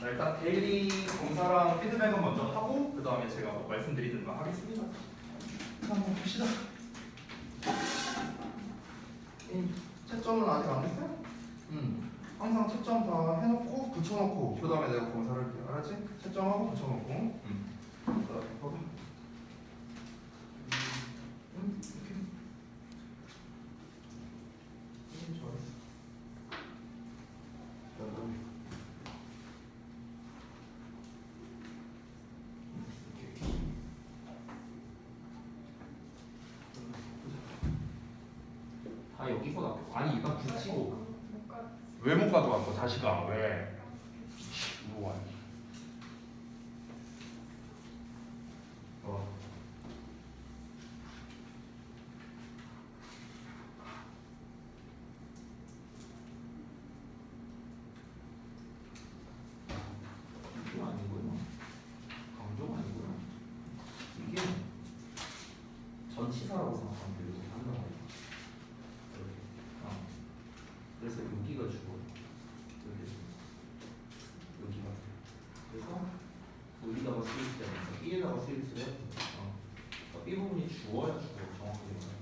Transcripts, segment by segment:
자, 일단 데일리 검사랑 피드백은 먼저 하고 그 다음에 제가 뭐 말씀드리는 거 하겠습니다. 자, 한번 봅시다. 채점은 아직 안 됐어요? 항상 채점 다 해놓고 붙여놓고 그 다음에 내가 검사를 할게요. 알았지? 채점하고 붙여놓고. 자, 봐봐. 이렇게. 잘했어. 다 여기서 나. 아니 일단 붙이고. 왜 못 가져왔어? 다시 가. 왜? 뭐 아니? 이게 아니고요. 강조가 아니고요. 이게 전치사라고 생각하면 돼요. 한다고. 그래서 여기가 주어. 여기가. 그래서 여기다가 쓰일때 B에다가 쓰일때 B 부분이 주어야 주어. 정확하게 말해.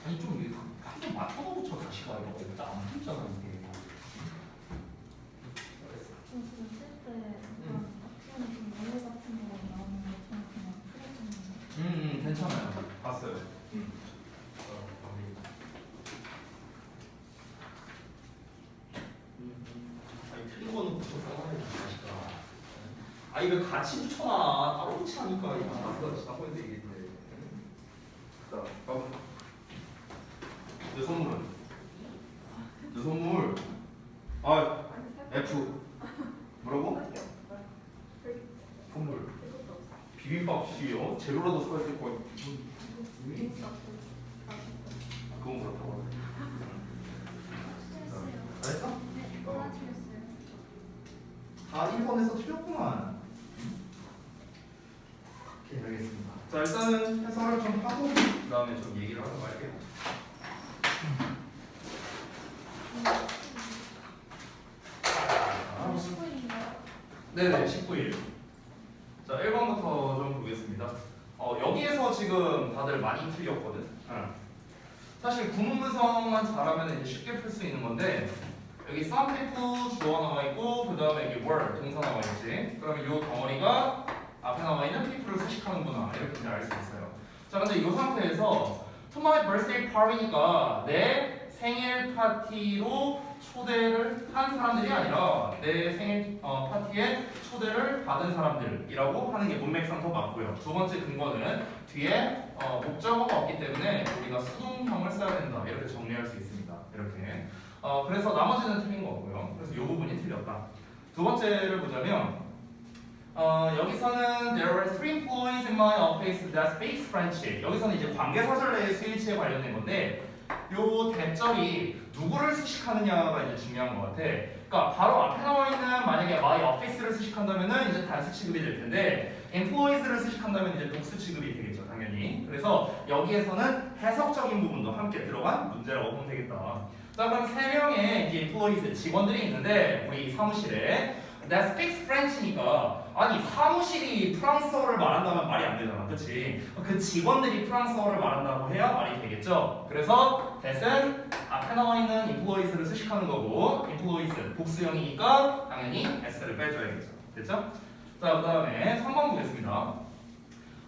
아니 좀 이게 한번 맞춰서 붙여 다시 가. 이거 일단 안 붙잖아 이게. 괜찮아요. 봤어요. 아니 틀린 거는 붙여 써놔야 다시가. 아 이거 같이 붙여놔. 따로 붙이니까 이거 나쁘다 지나고 있는데 이게. 자, 봐봐. 내 선물은? 내 선물. 아 F. 뭐라고? 선물. 비빔밥이요? 재료라도 사야 될 거. 그건 그렇다고. 잘했어? 다 1번에서 틀렸구만. 오케이, 알겠습니다. 자, 일단은 해설을 좀 하고 그 다음에 좀 얘기를 하고 말게요. 네네, 19일. 자, 1번부터 좀 보겠습니다. 여기에서 지금 다들 많이 틀렸거든. 사실 구문분석만 잘하면 이제 쉽게 풀 수 있는 건데 여기 썸테프 주어 나와 있고 그 다음에 여기 were 동사 나와 있지. 그러면 이 덩어리가 앞에 나와 있는 people를 수식하는구나 이렇게 이제 알 수 있어요. 자, 근데 이 상태에서 to my birthday party니까 내 생일 파티로 초대를 한 사람들이 아니라 내 생일 파티에 초대를 받은 사람들이라고 하는 게 문맥상 더 맞고요. 두 번째 근거는 뒤에 목적어가 없기 때문에 우리가 수동형을 써야 된다 이렇게 정리할 수 있습니다. 이렇게. 그래서 나머지는 틀린 거고요. 그래서 이 부분이 틀렸다. 두 번째를 보자면 여기서는 there were 3 employees in my office that speak French. 여기서는 이제 관계사절 내의 수일치에 관련된 건데 요 대절이 누구를 수식하느냐가 이제 중요한 것 같아. 그러니까 바로 앞에 나와 있는 만약에 my office를 수식한다면은 이제 단수 취급이 될 텐데 employees를 수식한다면 이제 복수 취급이 되겠죠, 당연히. 그래서 여기에서는 해석적인 부분도 함께 들어간 문제라고 보면 되겠다. 자, 그럼 세 명의 이제 employees 직원들이 있는데 우리 사무실에 that speaks French니까 아니 사무실이 프랑스어를 말한다면 말이 안 되잖아, 그렇지? 그 직원들이 프랑스어를 말한다고 해야 말이 되겠죠. 그래서 that은 앞에 나와 있는 employees를 수식하는 거고 employees 복수형이니까 당연히 s를 빼줘야겠죠. 됐죠? 자, 그 다음에 3번 보겠습니다.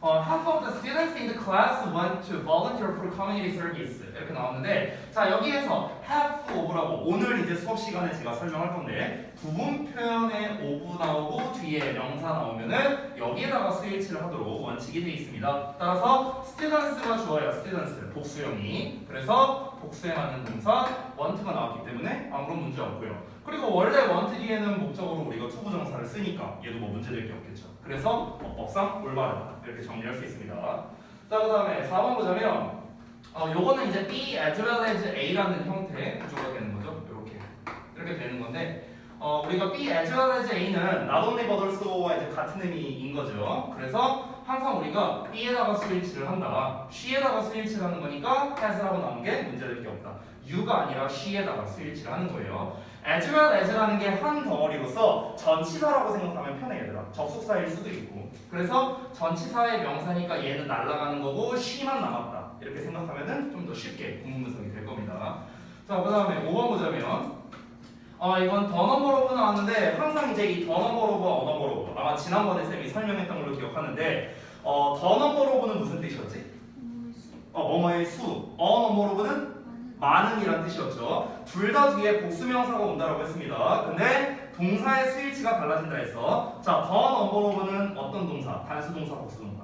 Half of the students in the class went to volunteer for community service 이렇게 나왔는데 자 여기에서 half of라고 오늘 이제 수업 시간에 제가 설명할 건데 부분 표현에 of 나오고 뒤에 명사 나오면은 여기에다가 수일치를 하도록 원칙이 되어 있습니다. 따라서 students가 주어야 students 복수형이 그래서 복수에 맞는 동사 want가 나왔기 때문에 아무런 문제 없고요. 그리고 원래 want 뒤에는 목적으로 우리가 투부정사를 쓰니까 얘도 뭐 문제될 게 없겠죠. 그래서 법상 올바르다 이렇게 정리할 수 있습니다. 자, 그 다음에 4번 보자면 요거는 이제 B as well as A라는 형태의 구조가 되는 거죠. 이렇게 되는 건데 우리가 B as well as A는 not only but also와 이제 같은 의미인 거죠. 그래서 항상 우리가 B에다가 스위치를 한다. she에다가 스위치를 하는 거니까 has라고 나온 게 문제될 게 없다. you가 아니라 she에다가 스위치를 하는 거예요. as well as라는 게 한 덩어리로서 전치사라고 생각하면 편해 얘들아. 접속사일 수도 있고. 그래서 전치사의 명사니까 얘는 날아가는 거고 she만 남았다. 이렇게 생각하면은 좀 더 쉽게 구문 분석이 될 겁니다. 자, 그 다음에 5번 보자면 이건 더 넘버 오브 나왔는데 항상 이제 이 더 넘버 오브 어 넘버 오브 아마 지난번에 쌤이 설명했던 걸로 기억하는데 더 넘버 오브는 무슨 뜻이었지? 뭐뭐의 수. 어 넘버 오브는 많은이란 뜻이었죠. 둘 다 뒤에 복수명사가 온다라고 했습니다. 근데 동사의 스위치가 달라진다 해서 자, 더 넘버 오브는 어떤 동사? 단수동사, 복수동사.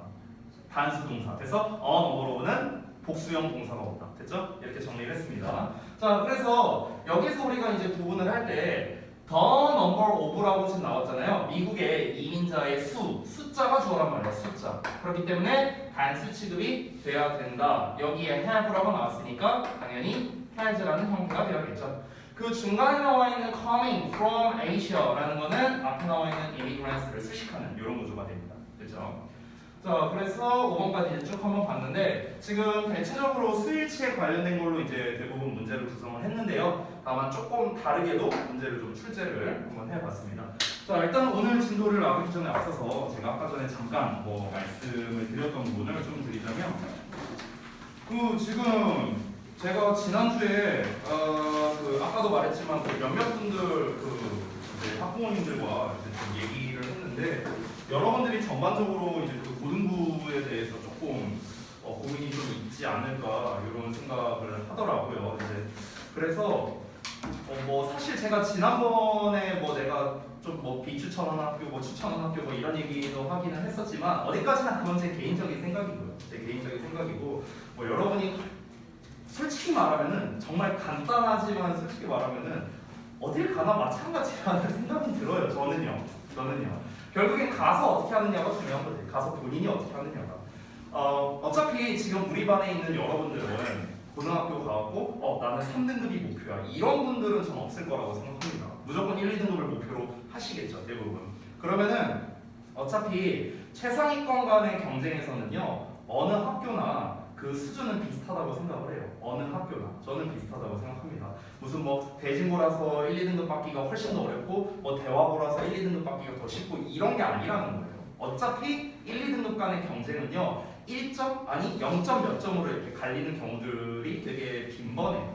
단수동사. 그래서 어 넘버 오브는 복수형 동사가 온다. 됐죠? 이렇게 정리를 했습니다. 자, 그래서 여기서 우리가 이제 구분을 할 때 더 넘버 오브라고 지금 나왔잖아요. 미국의 이민자의 숫자가 주어란 말이에요. 숫자. 그렇기 때문에 단수 취급이 돼야 된다. 여기에 have라고 나왔으니까 당연히 has라는 형태가 되어야겠죠. 그 중간에 나와 있는 coming from Asia라는 거는 앞에 나와 있는 immigrants를 수식하는 이런 구조가 됩니다. 그렇죠? 자, 그래서 5번까지 이제 쭉 한번 봤는데 지금 대체적으로 스위치에 관련된 걸로 이제 대부분 문제를 구성을 했는데요. 다만 조금 다르게도 문제를 좀 출제를 한번 해봤습니다. 자, 일단 오늘 진도를 나가기 전에 앞서서 제가 아까 전에 잠깐 말씀을 드렸던 부분을 좀 드리자면 지금 제가 지난주에 아까도 말했지만 몇몇 분들 이제 학부모님들과 이제 좀 얘기를 했는데 여러분들이 전반적으로 이제 그 고등부에 대해서 조금 고민이 좀 있지 않을까 이런 생각을 하더라고요. 이제 그래서 사실 제가 지난번에 내가 좀 비추천한 학교, 추천한 학교 이런 얘기도 하기는 했었지만 어디까지나 그건 제 개인적인 생각이고요. 제 개인적인 생각이고 여러분이 솔직히 말하면은 정말 간단하지만 솔직히 말하면은 어딜 가나 마찬가지라는 생각은 들어요. 저는요. 결국엔 가서 어떻게 하느냐가 중요한 거지. 가서 본인이 어떻게 하느냐가. 어차피 지금 우리 반에 있는 여러분들은 고등학교 가고 나는 3등급이 목표야. 이런 분들은 전 없을 거라고 생각합니다. 무조건 1, 2등급을 목표로 하시겠죠. 대부분. 그러면은 어차피 최상위권 간의 경쟁에서는요. 어느 학교나 그 수준은 비슷하다고 생각을 해요. 어느 학교나 저는 비슷하다고 생각합니다. 무슨 대진고라서 1, 2등급 받기가 훨씬 더 어렵고 대화고라서 1, 2등급 받기가 더 쉽고 이런 게 아니라는 거예요. 어차피 1, 2등급 간의 경쟁은요 1점 아니 0점 몇 점으로 이렇게 갈리는 경우들이 되게 빈번해요.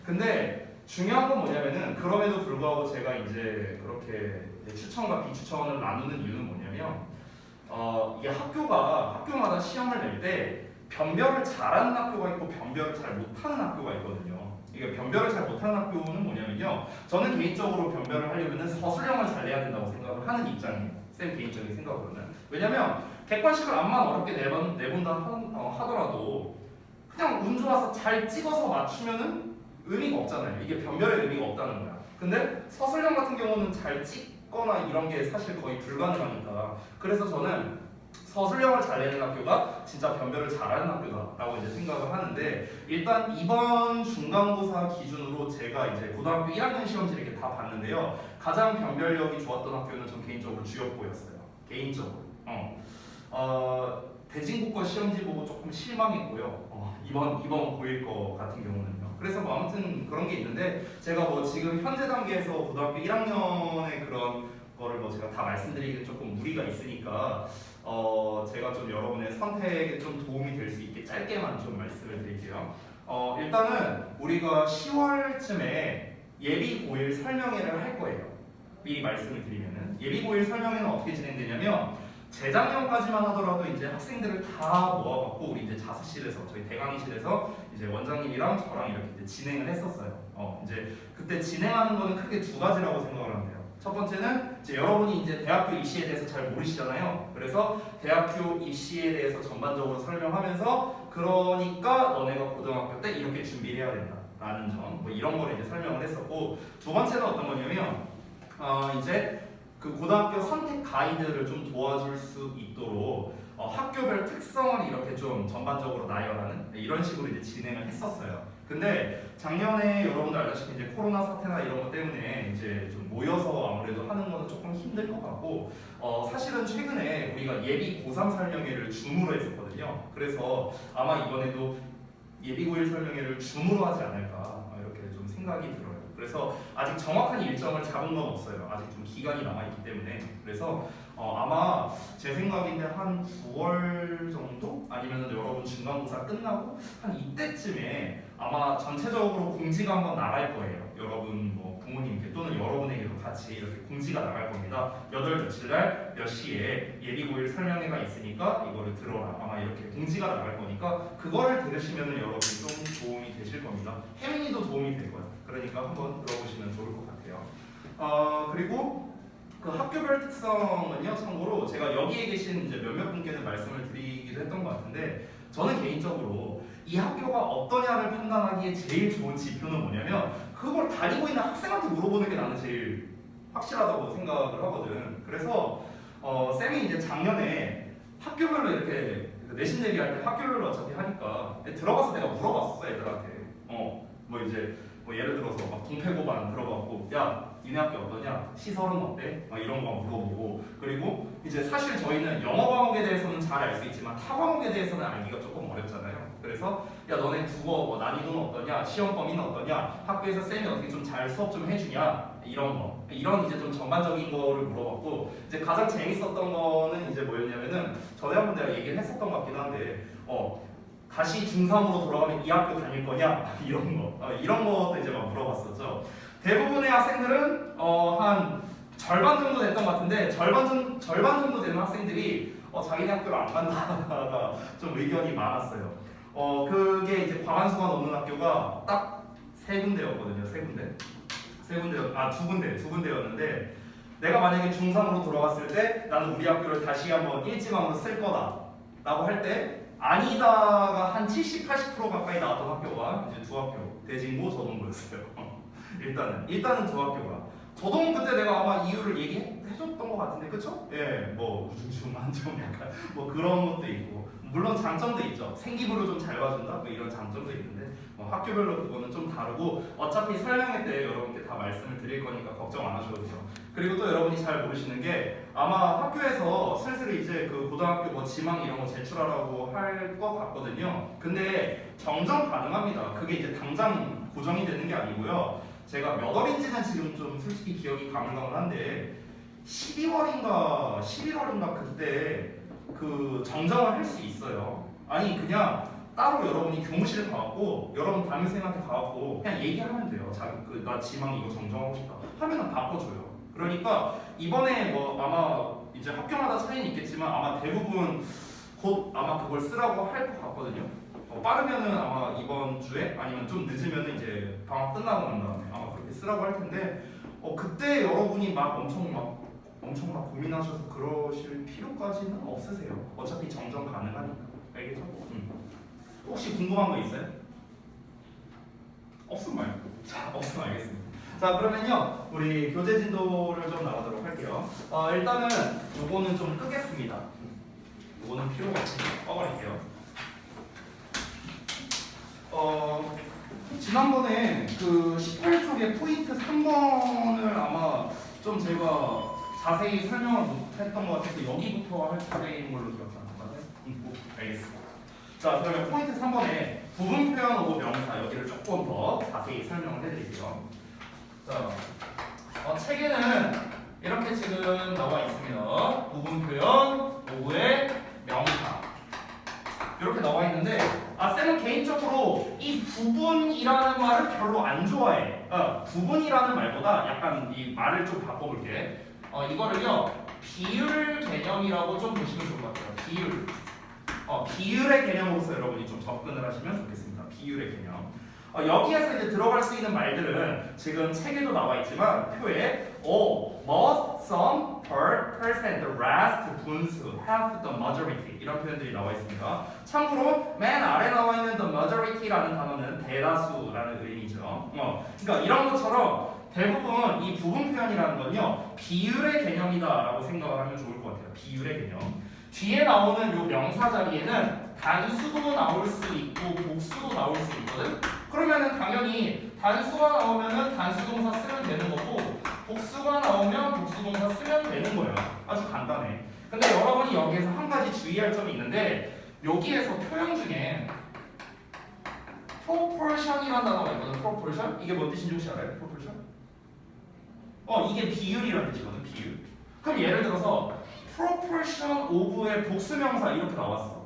근데 중요한 건 뭐냐면은 그럼에도 불구하고 제가 이제 그렇게 추천과 비추천을 나누는 이유는 뭐냐면 이게 학교마다 시험을 낼 때 변별을 잘하는 학교가 있고 변별을 잘 못하는 학교가 있거든요. 이게 변별을 잘 못하는 학교는 뭐냐면요. 저는 개인적으로 변별을 하려면 서술형을 잘 내야 된다고 생각을 하는 입장이에요. 쌤 개인적인 생각으로는. 왜냐면 객관식을 암만 어렵게 내본다 하더라도 그냥 운 좋아서 잘 찍어서 맞추면은 의미가 없잖아요. 이게 변별의 의미가 없다는 거야. 근데 서술형 같은 경우는 잘 찍거나 이런 게 사실 거의 불가능하니까. 그래서 저는 서술형을 잘 내는 학교가 진짜 변별을 잘하는 학교다라고 이제 생각을 하는데 일단 이번 중간고사 기준으로 제가 이제 고등학교 1학년 시험지 이렇게 다 봤는데요. 가장 변별력이 좋았던 학교는 전 개인적으로 주역고였어요. 개인적으로. 대진고과 시험지 보고 조금 실망했고요. 이번 고1 거 같은 경우는요. 그래서 아무튼 그런 게 있는데 제가 지금 현재 단계에서 고등학교 1학년의 그런 거를 제가 다 말씀드리기는 조금 무리가 있으니까 제가 좀 여러분의 선택에 좀 도움이 될 수 있게 짧게만 좀 말씀을 드릴게요. 일단은 우리가 10월쯤에 예비 고1 설명회를 할 거예요. 미리 말씀을 드리면은 예비 고1 설명회는 어떻게 진행되냐면 재작년까지만 하더라도 이제 학생들을 다 모아갖고 우리 이제 자습실에서 저희 대강의실에서 이제 원장님이랑 저랑 이렇게 이제 진행을 했었어요. 이제 그때 진행하는 거는 크게 두 가지라고 생각을 하면 돼요. 첫 번째는 이제 여러분이 이제 대학교 입시에 대해서 잘 모르시잖아요. 그래서 대학교 입시에 대해서 전반적으로 설명하면서 그러니까 너네가 고등학교 때 이렇게 준비를 해야 된다라는 점, 이런 거를 이제 설명을 했었고 두 번째는 어떤 거냐면 이제 그 고등학교 선택 가이드를 좀 도와줄 수 있도록 학교별 특성을 이렇게 좀 전반적으로 나열하는 이런 식으로 이제 진행을 했었어요. 근데 작년에 여러분들 알다시피 이제 코로나 사태나 이런 것 때문에 이제 좀 모여서 아무래도 하는 거는 조금 힘들 것 같고 사실은 최근에 우리가 예비 고3 설명회를 줌으로 했었거든요. 그래서 아마 이번에도 예비 고1 설명회를 줌으로 하지 않을까 이렇게 좀 생각이 들어요. 그래서 아직 정확한 일정을 잡은 건 없어요. 아직 좀 기간이 남아있기 때문에. 그래서 아마 제 생각인데 한 9월 정도? 아니면 여러분 중간고사 끝나고 한 이때쯤에 아마 전체적으로 공지가 한번 나갈 거예요. 여러분 뭐 부모님께 또는 여러분에게도 같이 이렇게 공지가 나갈 겁니다. 8월 며칠 날 몇 시에 예비고일 설명회가 있으니까 이거를 들어라. 아마 이렇게 공지가 나갈 거니까 그거를 들으시면 여러분이 좀 도움이 되실 겁니다. 혜민이도 도움이 될 거예요. 그러니까 한번 들어보시면 좋을 것 같아요. 그리고 그 학교별 특성은요, 참고로 제가 여기에 계신 이제 몇몇 분께는 말씀을 드리기도 했던 것 같은데 저는 개인적으로 이 학교가 어떠냐를 판단하기에 제일 좋은 지표는 뭐냐면 그걸 다니고 있는 학생한테 물어보는 게 나는 제일 확실하다고 생각을 하거든. 그래서 쌤이 이제 작년에 학교별로 이렇게 내신 대비할 때 학교별로 어차피 하니까 들어가서 내가 물어봤었어 애들한테. 뭐 이제 뭐 예를 들어서 막 동패고반 들어가고 야 니네 학교 어떠냐? 시설은 어때? 막 이런 거 물어보고 그리고 이제 사실 저희는 영어 과목에 대해서는 잘 알 수 있지만 타 과목에 대해서는 알기가 조금 어렵잖아요. 그래서 야 너네 국어 뭐 난이도는 어떠냐? 시험 범위는 어떠냐? 학교에서 쌤이 어떻게 좀 잘 수업 좀 해주냐? 이런 거 이런 이제 좀 전반적인 거를 물어봤고 이제 가장 재밌었던 거는 이제 뭐였냐면은 전에 한번 내가 얘기를 했었던 것 같기도 한데 다시 중3으로 돌아가면 이 학교 다닐 거냐? 이런 거 이런 것도 이제 막 물어봤었죠. 대부분의 학생들은 한 절반 정도 됐던 것 같은데 절반 정도 되는 학생들이 자기네 학교를 안 간다가 좀 의견이 많았어요. 그게 이제 과반수가 넘는 학교가 딱 세 군데였거든요. 두 군데였는데 내가 만약에 중3으로 돌아갔을 때 나는 우리 학교를 다시 한번 일지망으로 쓸 거다 라고 할 때 아니다가 한 70, 80% 가까이 나왔던 학교가 이제 두 학교 대진고 저동고였어요. 일단은 두 학교가 저동 그때 내가 아마 이유를 얘기해줬던 것 같은데 그쵸? 예, 뭐 우중충 한점 약간 뭐 그런 것도 있고 물론 장점도 있죠. 생기부를 좀 잘 봐준다 뭐 이런 장점도 있는데 학교별로 그거는 좀 다르고 어차피 설명회 때 여러분께 다 말씀을 드릴 거니까 걱정 안 하셔도 돼요. 그리고 또 여러분이 잘 모르시는 게 아마 학교에서 슬슬 이제 그 고등학교 뭐 지망 이런 거 제출하라고 할 것 같거든요. 근데 정정 가능합니다. 그게 이제 당장 고정이 되는 게 아니고요. 제가 몇 월인지는 지금 좀 솔직히 기억이 가물가물한데 12월인가 11월인가 그때 그 정정을 할 수 있어요. 아니 그냥 따로 여러분이 교무실에 가갖고 여러분 담임선생님한테 가갖고 그냥 얘기하면 돼요. 나 지망 이거 정정하고 싶다 하면은 바꿔줘요. 그러니까 이번에 뭐 아마 이제 학교마다 차이는 있겠지만 아마 대부분 곧 아마 그걸 쓰라고 할 것 같거든요. 빠르면은 아마 이번 주에 아니면 좀 늦으면은 이제 방학 끝나고 난 다음에 아마 그렇게 쓰라고 할 텐데 그때 여러분이 막 엄청 막 고민하셔서 그러실 필요까지는 없으세요. 어차피 정정 가능하니까. 알겠죠? 혹시 궁금한 거 있어요? 없으면 말고. 자, 없으면 알겠습니다. 자, 그러면요 우리 교재 진도를 좀 나가도록 할게요. 일단은 요거는 좀 끄겠습니다. 요거는 필요가 없으니까 꺼버릴게요. 지난번에 그 18쪽의 포인트 3번을 아마 좀 제가 자세히 설명을 못했던 것 같아서 여기부터 할 차례인 걸로 기억합니다. 알겠습니다. 자, 그러면 포인트 3번에 부분 표현 오고 명사 여기를 조금 더 자세히 설명을 해드릴게요. 자, 책에는 이렇게 지금 나와 있습니다. 부분 표현 오고의 명사 이렇게 나와 있는데 쌤은 개인적으로 이 부분이라는 말을 별로 안 좋아해. 부분이라는 말보다 약간 이 말을 좀 바꿔볼게. 이거를요 비율 개념이라고 좀 보시면 좋을 것 같아요. 비율. 비율의 개념으로서 여러분이 좀 접근을 하시면 좋겠습니다. 비율의 개념. 여기에서 이제 들어갈 수 있는 말들은 지금 책에도 나와 있지만 표에 all, most, some, per, percent, the rest, 분수, half, the majority 이런 표현들이 나와 있습니다. 참고로 맨 아래 나와 있는 the majority라는 단어는 대다수라는 의미죠. 그러니까 이런 것처럼 대부분 이 부분 표현이라는 건요 비율의 개념이다라고 생각을 하면 좋을 것 같아요. 비율의 개념. 뒤에 나오는 요 명사 자리에는 단수도 나올 수 있고 복수도 나올 수 있거든. 그러면은 당연히 단수가 나오면은 단수동사 쓰면 되는 거고 복수가 나오면 복수동사 쓰면 되는 거예요. 아주 간단해. 근데 여러분이 여기에서 한 가지 주의할 점이 있는데 여기에서 표현 중에 proportion이라는 단어가 있거든. proportion? 이게 뭔 뜻인지 혹시 알아요? proportion? 이게 비율이라는 뜻이거든. 비율. 그럼 예를 들어서 proportion of의 복수명사 이렇게 나왔어.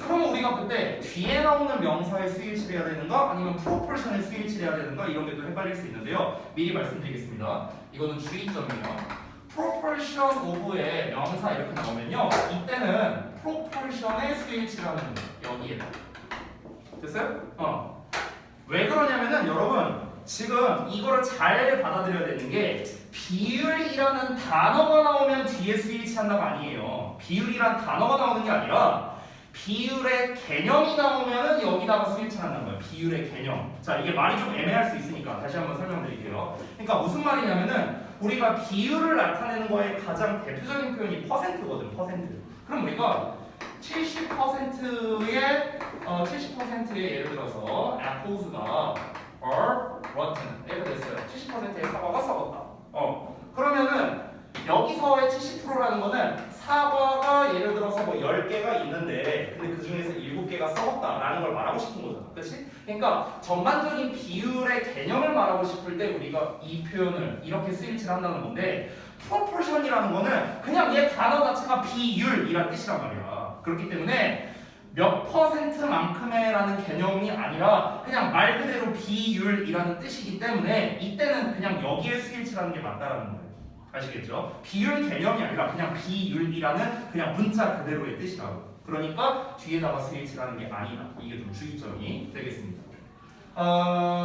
그럼 우리가 그때 뒤에 나오는 명사의 수일치를 해야 되는가 아니면 proportion의 수일치를 해야 되는가 이런 게 또 헷갈릴 수 있는데요. 미리 말씀드리겠습니다. 이거는 주의점이에요. proportion of의 명사 이렇게 나오면요. 이때는 proportion의 수일치를 하는 거예요. 여기에다. 됐어요? 왜 그러냐면은 여러분 지금 이거를 잘 받아들여야 되는 게 비율이라는 단어가 나오면 뒤에 수일치한다가 아니에요. 비율이란 단어가 나오는 게 아니라 비율의 개념이 나오면은 여기다가 수일치한다는 거예요. 비율의 개념. 자, 이게 말이 좀 애매할 수 있으니까 다시 한번 설명드릴게요. 그러니까 무슨 말이냐면은 우리가 비율을 나타내는 거에 가장 대표적인 표현이 퍼센트거든. 퍼센트. 그럼 우리가 70%의 예를 들어서 apples가 are rotten 이렇게 됐어요. 70%의 사과가 썩었다. 그러면은 여기서의 70%라는 거는 사과가 예를 들어서 뭐 10개가 있는데 근데 그 중에서 7개가 썩었다라는 걸 말하고 싶은 거잖아. 그렇지? 그러니까 전반적인 비율의 개념을 말하고 싶을 때 우리가 이 표현을 이렇게 수일치를 한다는 건데 proportion이라는 거는 그냥 얘 단어 자체가 비율이란 뜻이란 말이야. 그렇기 때문에 몇 퍼센트만큼의라는 개념이 아니라 그냥 말 그대로 비율이라는 뜻이기 때문에 이때는 그냥 여기에 수일치라는 게 맞다라는 거예요. 아시겠죠? 비율 개념이 아니라 그냥 비율이라는 그냥 문자 그대로의 뜻이라고. 그러니까 뒤에다가 수일치라는 게 아니다. 이게 좀 주의점이 되겠습니다.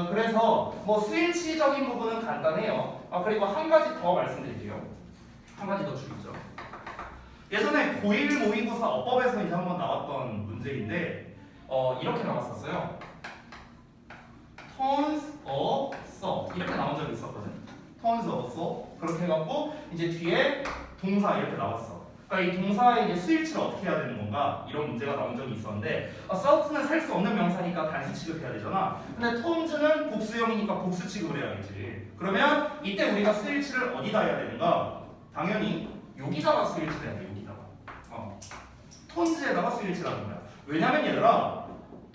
그래서 뭐 수일치적인 부분은 간단해요. 그리고 한 가지 더 말씀드릴게요. 한 가지 더 주의점. 예전에 고1 모의고사 어법에서 이제 한번 나왔던 문제인데 이렇게 나왔었어요. tons of so 이렇게 나온 적이 있었거든. tons of so 그렇게 해갖고 이제 뒤에 동사 이렇게 나왔어. 그러니까 이 동사의 이제 수일치를 어떻게 해야 되는 건가 이런 문제가 나온 적이 있었는데 certain은 살 수 없는 명사니까 단수 취급해야 되잖아. 근데 tons는 복수형이니까 복수 취급을 해야겠지. 그러면 이때 우리가 수일치를 어디다 해야 되는가? 당연히 여기다가 수일치를 해야 돼. 톤즈에다가 수일치라는 거야. 왜냐면 얘들아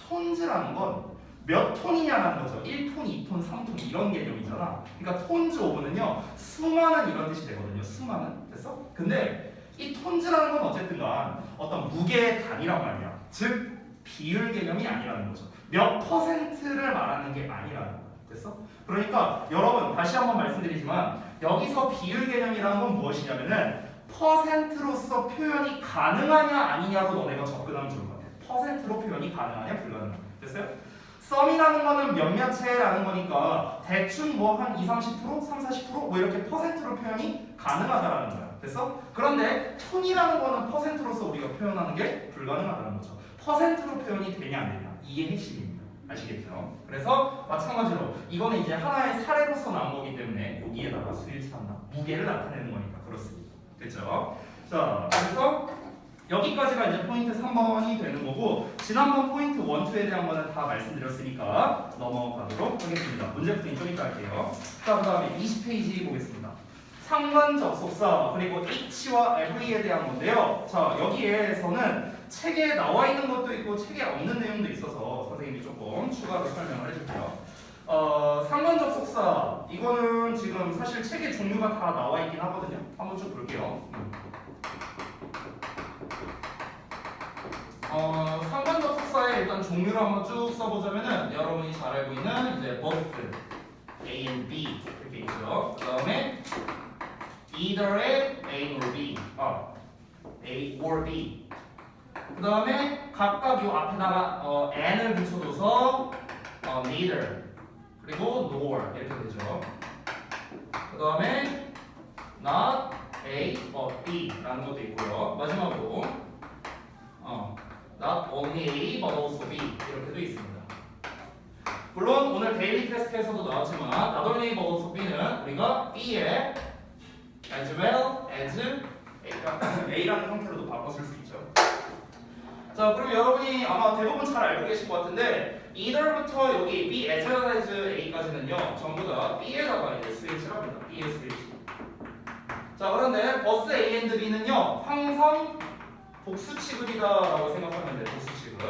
톤즈라는 건 몇 톤이냐라는 거죠. 1톤, 2톤, 3톤 이런 개념이잖아. 그러니까 톤즈 오브는요 수많은 이런 뜻이 되거든요. 수많은. 됐어? 근데 이 톤즈라는 건 어쨌든 간 어떤 무게의 단위란 말이야. 즉 비율 개념이 아니라는 거죠. 몇 퍼센트를 말하는 게 아니라는 거야. 됐어? 그러니까 여러분 다시 한번 말씀드리지만 여기서 비율 개념이라는 건 무엇이냐면은 퍼센트로서 표현이 가능하냐 아니냐로 너네가 접근하면 좋을 것 같아. 퍼센트로 표현이 가능하냐 불가능하냐. 됐어요? 썸이라는 거는 몇몇체라는 거니까 대충 뭐 한 20, 30%, 30, 40% 뭐 이렇게 퍼센트로 표현이 가능하다라는 거야. 됐어? 그런데 톤이라는 거는 퍼센트로서 우리가 표현하는 게 불가능하다는 거죠. 퍼센트로 표현이 되냐 안 되냐 이게 핵심입니다. 아시겠죠? 그래서 마찬가지로 이거는 이제 하나의 사례로서 나온 거기 때문에 여기에다가 수일치한다. 무게를 나타내는 거니까 그렇습니다. 됐죠? 자, 그래서 여기까지가 이제 포인트 3번이 되는 거고 지난번 포인트 1, 2에 대한 거는 다 말씀드렸으니까 넘어가도록 하겠습니다. 문제부터 좀 이따 할게요. 자, 그 다음에 20페이지 보겠습니다. 상관 접속사 그리고 each와 every에 대한 건데요. 자, 여기에서는 책에 나와 있는 것도 있고 책에 없는 내용도 있어서 선생님이 조금 추가로 설명을 해줄게요. 상관 접속사 이거는 지금 사실 책의 종류가 다 나와 있긴 하거든요. 한번 쭉 볼게요. 상관 접속사의 일단 종류를 한번 쭉 써보자면은 여러분이 잘 알고 있는 이제 both, A and B 이렇게 있죠. 그 다음에 either의 A or B, A or B. 그 다음에 각각 요 앞에다가 and을 붙여줘서 neither 그리고 nor 이렇게 되죠. 그 다음에 not A but B라는 것도 있고요. 마지막으로 not only A but also B 이렇게도 있습니다. 물론 오늘 데일리 테스트에서도 나왔지만 not only but also B는 우리가 B에 as well as A라는 형태로도 바꿔 쓸 수 있죠. 자, 그럼 여러분이 아마 대부분 잘 알고 계실 것 같은데 either부터 여기 B as well as A까지는요 전부 다 B에다가 이제 스위치를 합니다. B의 스위치. 자, 그런데 버스 A and B는요 항상 복수 취급이다라고 생각하면 돼. 복수 취급.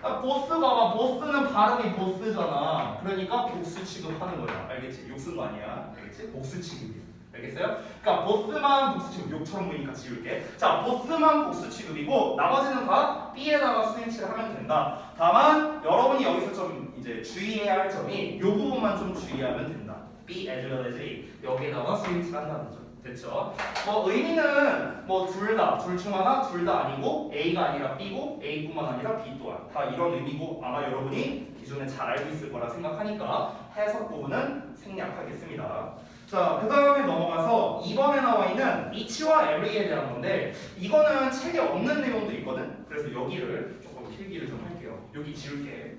아, 보스 봐봐. 보스는 발음이 보스잖아. 그러니까 복수 취급하는 거야. 알겠지? 욕 쓴 거 아니야. 알겠지? 복수 취급이야. 알겠어요? 그러니까 보스만 복수 취급. 욕처럼 보이니까 지울게. 자, 보스만 복수 취급이고 나머지는 다 B에다가 스위치를 하면 된다. 다만 여러분이 여기서 좀 이제 주의해야 할 점이 이 부분만 좀 주의하면 된다. B as well as A 여기에다가 스위치를 한다는 점. 됐죠? 뭐 의미는 뭐 둘 다, 둘 중 하나, 둘 다 아니고 A가 아니라 B고 A뿐만 아니라 B 또한 다 이런 의미고 아마 여러분이 기존에 잘 알고 있을 거라 생각하니까 해석 부분은 생략하겠습니다. 자, 그 다음에 넘어가서 2번에 나와 있는 each와 every에 대한 건데 이거는 책에 없는 내용도 있거든? 그래서 여기를 조금 필기를 좀 할게요. 여기 지울게.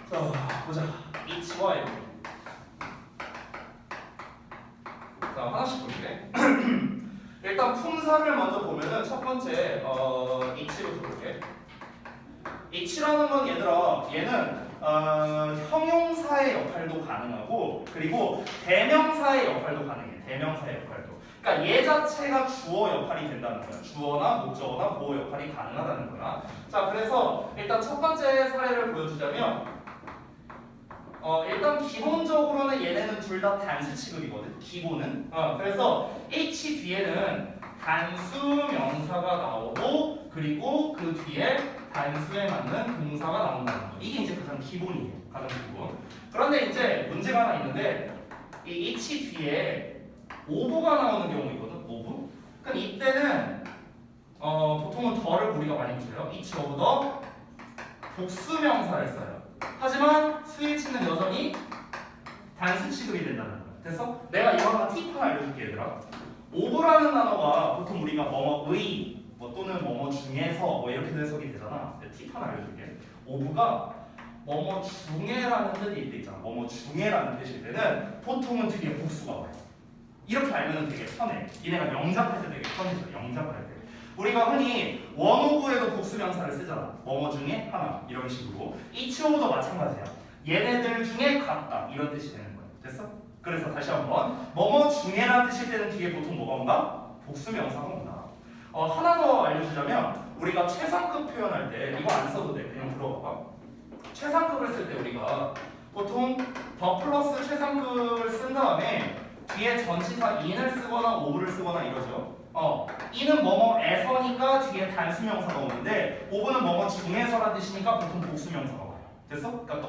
자, 보자. each와 every. 자, 하나씩 볼게. 일단 품사를 먼저 보면은 첫 번째 each부터 볼게. each라는 건 얘들아, 얘는 형용사의 역할도 가능하고 그리고 대명사의 역할도 가능해. 대명사의 역할도. 그러니까 얘 자체가 주어 역할이 된다는 거야. 주어나 목적어나 보호 역할이 가능하다는 거야. 자, 그래서 일단 첫 번째 사례를 보여주자면 일단 기본적으로는 얘네는 둘 다 단수 취급이거든. 기본은. 그래서 H 뒤에는 단수 명사가 나오고 그리고 그 뒤에 단수에 맞는 동사가 나온다는 거. 이게 이제 가장 기본이에요. 가장 기본. 그런데 이제 문제가 하나 있는데 이 H 뒤에 오브가 나오는 경우 있거든. 오브. 그럼 이때는 보통은 더를 우리가 많이 붙여요. Each of the 복수 명사를 써요. 하지만 스위치는 여전히 단수 취급이 된다는 거야. 됐어? 내가 이거 하나 팁 하나 알려줄게 얘들아. 오브라는 단어가 보통 우리가 뭐뭐의 뭐 또는 뭐뭐 중에서 뭐 이렇게 해석이 되잖아. 팁 하나 알려줄게. 오브가 뭐뭐 중에라는 뜻이 있잖아. 뭐뭐 중에라는 뜻일 때는 보통은 뒤에 복수가 와요. 이렇게 알면 되게 편해. 얘네가 영작할 때 되게 편해져. 영작할 때. 우리가 흔히 원오브에도 복수 명사를 쓰잖아. 뭐뭐 중에 하나 이런 식으로. each of도 마찬가지야. 얘네들 중에 같다 이런 뜻이 되는 거야. 됐어? 그래서 다시 한번 뭐뭐 중에라는 뜻일 때는 뒤에 보통 뭐가 온다? 복수 명사가 온다. 하나 더 알려주자면 우리가 최상급 표현할 때 이거 안 써도 돼. 그냥 들어봐봐. 최상급을 쓸 때 우리가 보통 더 플러스 최상급을 쓴 다음에 뒤에 전치사 in을 쓰거나 ove를 쓰거나 이러죠. 이는 뭐뭐에서니까 뒤에 단수명사가 오는데 오브는 뭐뭐 중에서라는 뜻이니까 보통 복수명사가 와요. 됐어? 그러니까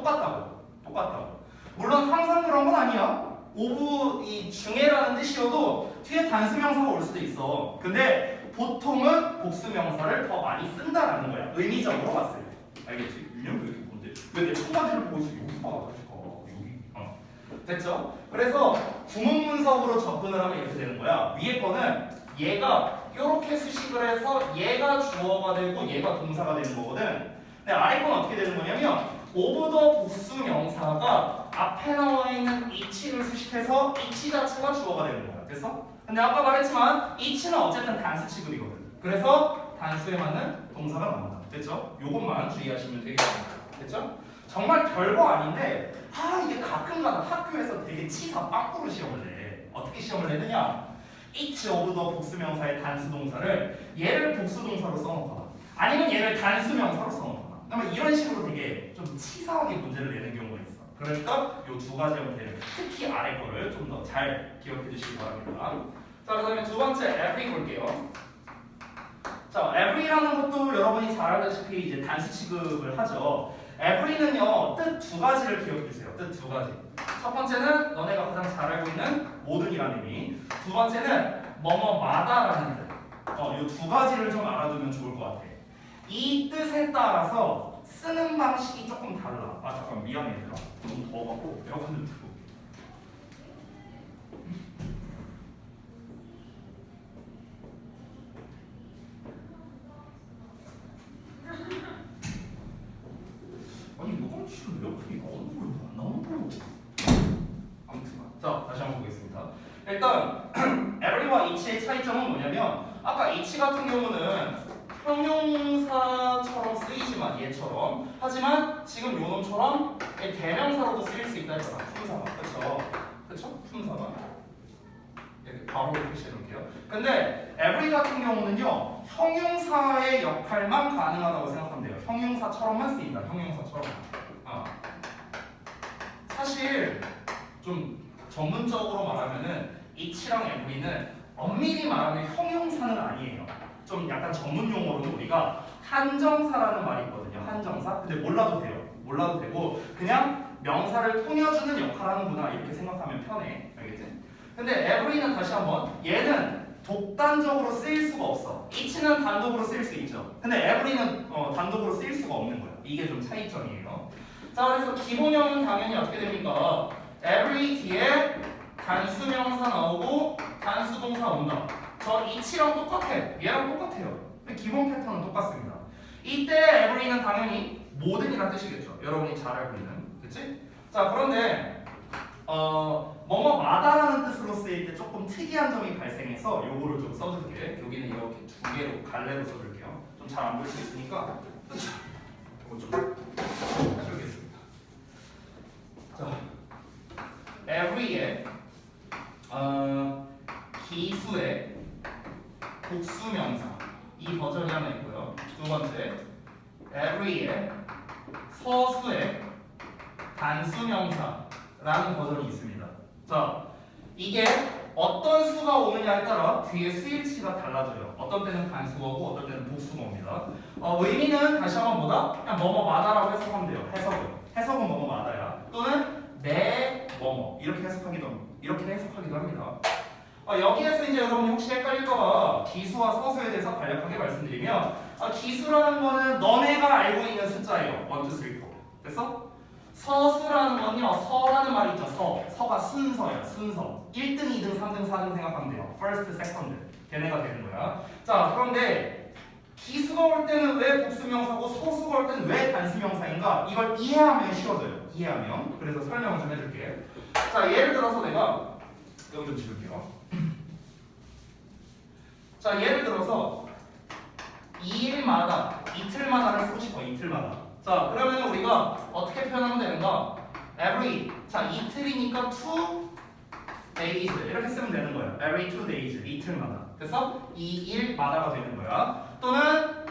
똑같다고. 물론 항상 그런 건 아니야. 오브 이 중에라는 뜻이어도 뒤에 단수명사가 올 수도 있어. 근데 보통은 복수명사를 더 많이 쓴다라는 거야. 의미적으로 봤을 때. 알겠지? 유형 왜 이렇게 뭔데? 왜 내 청바지를 보고 있어? 여기 봐. 여기. 됐죠? 그래서 구문문석으로 접근을 하면 이렇게 되는 거야. 위에 거는 얘가 이렇게 수식을 해서 얘가 주어가 되고 얘가 동사가 되는 거거든. 근데 아래 건 어떻게 되는 거냐면 오브 더 복수 명사가 앞에 나와 있는 each를 수식해서 each 자체가 주어가 되는 거야. 됐어? 근데 아까 말했지만 each는 어쨌든 단수 취급이거든. 그래서 단수에 맞는 동사가 나온다. 됐죠? 요것만 주의하시면 되겠습니다. 됐죠? 정말 별거 아닌데 이게 가끔가다 학교에서 되게 치사 빵꾸로 시험을 내. 어떻게 시험을 내느냐? each of the 복수명사의 단수동사를 얘를 복수동사로 써놓거나 아니면 얘를 단수명사로 써놓거나 그러면 이런 식으로 되게 좀 치사하게 문제를 내는 경우가 있어. 그러니까 이 두 가지 형태를 특히 아래 거를 좀 더 잘 기억해 주시기 바랍니다. 자, 그 다음에 두 번째 every 볼게요. 자, every라는 것도 여러분이 잘 알다시피 이제 단수 취급을 하죠. every는요 뜻 두 가지를 기억해 주세요. 뜻 두 가지. 첫 번째는 너네가 가장 잘 알고 있는 모든이라는 의미. 두 번째는 뭐뭐마다라는 뜻. 이 두 가지를 좀 알아두면 좋을 것 같아. 이 뜻에 따라서 쓰는 방식이 조금 달라. 잠깐 미안해 얘들아. 너무 더워갖고 에어컨 좀 틀고. 아니 이건 지금 에어컨이 나오는 거예요? 안 나오는 거예요? 아무튼 자 다시 한번 보겠습니다. 일단 every와 each의 차이점은 뭐냐면 아까 each 같은 경우는 형용 하지만 지금 요 놈처럼 대명사로도 쓰일 수 있다 했잖아. 품사가. 그쵸? 품사가. 이렇게 바로 표시해 놓을게요. 근데 every 같은 경우는요, 형용사의 역할만 가능하다고 생각하면 돼요. 형용사처럼만 쓰인다. 형용사처럼. 사실 좀 전문적으로 말하면은 it랑 every는 엄밀히 말하면 형용사는 아니에요. 좀 약간 전문 용어로는 우리가 한정사라는 말이 있거든요. 한정사. 근데 몰라도 돼요. 몰라도 되고 그냥 명사를 통여주는 역할을 하는구나 이렇게 생각하면 편해. 알겠지? 근데 every는 다시 한번 얘는 독단적으로 쓰일 수가 없어. it는 단독으로 쓰일 수 있죠. 근데 every는 단독으로 쓰일 수가 없는 거예요. 이게 좀 차이점이에요. 자, 그래서 기본형은 당연히 어떻게 됩니까? every 뒤에 단수명사 나오고 단수동사 온다. 저 it랑 똑같아. 얘랑 똑같아요. 기본 패턴은 똑같습니다. 이때 every는 당연히 모든이라는 뜻이겠죠. 여러분이 잘 알고 있는. 그치? 자, 그런데 뭐뭐마다라는 뜻으로 쓰일 때 조금 특이한 점이 발생해서 요거를 좀 써줄게. 여기는 이렇게 두 개로 갈래로 써줄게요. 좀 잘 안 보일 수 있으니까 이거 좀 해주겠습니다. 자, every에 기수의 복수명사 이 버전이 하나 있고요. 두 번째 every에 서수의 단수명사라는 버전이 있습니다. 자, 이게 어떤 수가 오느냐에 따라 뒤에 수일치가 달라져요. 어떤 때는 단수어고 어떤 때는 복수어입니다. 의미는 다시 한번 뭐다? 그냥 뭐뭐마다라고 해석하면 돼요. 해석은 뭐뭐마다야. 또는 내 뭐뭐 이렇게 해석하기도 합니다. 여기에서 이제 여러분이 혹시 헷갈릴까봐 기수와 서수에 대해서 간략하게 말씀드리면 기수라는 거는 너네가 알고 있는 숫자예요. 1, 2, 3, 4. 됐어? 서수라는 건요, 서라는 말이 있죠. 서가 순서예요. 순서. 1등, 2등, 3등, 4등 생각하면 돼요. first, second. 걔네가 되는 거야. 자, 그런데 기수가 올 때는 왜 복수명사고 서수가 올 때는 왜 단수명사인가? 이걸 이해하면 쉬워져요. 이해하면. 그래서 설명을 좀 해줄게. 자, 예를 들어서 내가 여기 좀 지울게요. 자, 예를 들어서 2일마다, 이틀마다를 쓰고 싶어. 이틀마다. 자, 그러면 우리가 어떻게 표현하면 되는가? every. 자, 이틀이니까 2 days 이렇게 쓰면 되는 거예요. every 2 days. 이틀마다. 그래서 2일마다가 되는 거야. 또는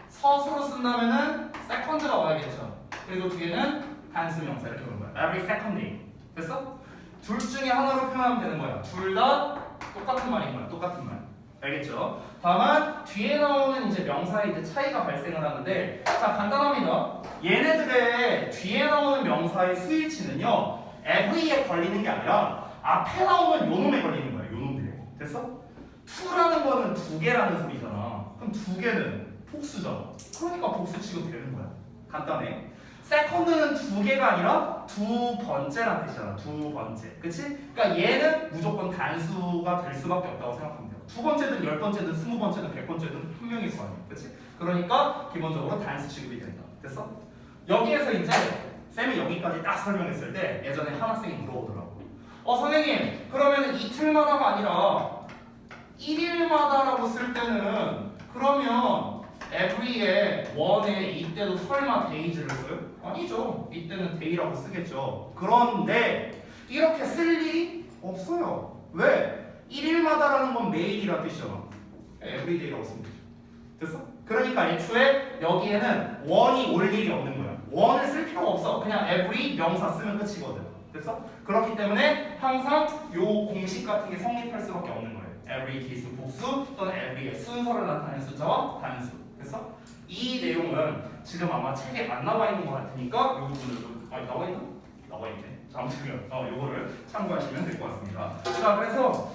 서수로 쓴다면은 second가 와야겠죠. 그리고 뒤에는 단수명사 이렇게 오는 거야. every second day. 됐어? 둘 중에 하나로 표현하면 되는 거야. 둘 다 똑같은 말인 거야. 똑같은 말. 알겠죠? 다만 뒤에 나오는 이제 명사에 이제 차이가 발생을 하는데, 자, 간단합니다. 얘네들의 뒤에 나오는 명사의 수일치는요, every에 걸리는 게 아니라 앞에 나오는 요놈에 걸리는 거야. 요놈들에. 됐어? to라는 거는 두 개라는 소리잖아. 그럼 두 개는 복수잖아. 그러니까 복수 취급되는 거야. 간단해. second는 두 개가 아니라 두 번째란 뜻이잖아. 두 번째. 그치? 그러니까 얘는 무조건 단수가 될 수밖에 없다고 생각하면 돼요. 두 번째든 10번째든 20번째든 100번째든 분명히 거 아니야. 그치? 그러니까 기본적으로 단수 취급이 된다. 됐어? 여기에서 이제 쌤이 여기까지 딱 설명했을 때 예전에 한 학생이 물어보더라고. 선생님, 그러면 이틀마다가 아니라 1일마다라고 쓸 때는 그러면 every에 원에 이때도 설마 days를 써요? 아니죠. 이때는 day라고 쓰겠죠. 그런데 이렇게 쓸 일이 없어요. 왜? 1일마다라는 건 매일이라 뜻이잖아. everyday라고 쓰면 되죠. 됐어? 그러니까 애초에 여기에는 원이 올 일이 없는 거야. 원을 쓸 필요가 없어. 그냥 every 명사 쓰면 끝이거든. 됐어? 그렇기 때문에 항상 요 공식 같은 게 성립할 수밖에 없는 거예요. every 기수 복수 또는 every의 순서를 나타내는 숫자와 단수. 됐어? 이 내용은 지금 아마 책에 안 나와 있는 것 같으니까 요 부분을 좀 나와 있나? 나와 있네. 자, 아무튼 요거를 참고하시면 될 것 같습니다. 자, 그래서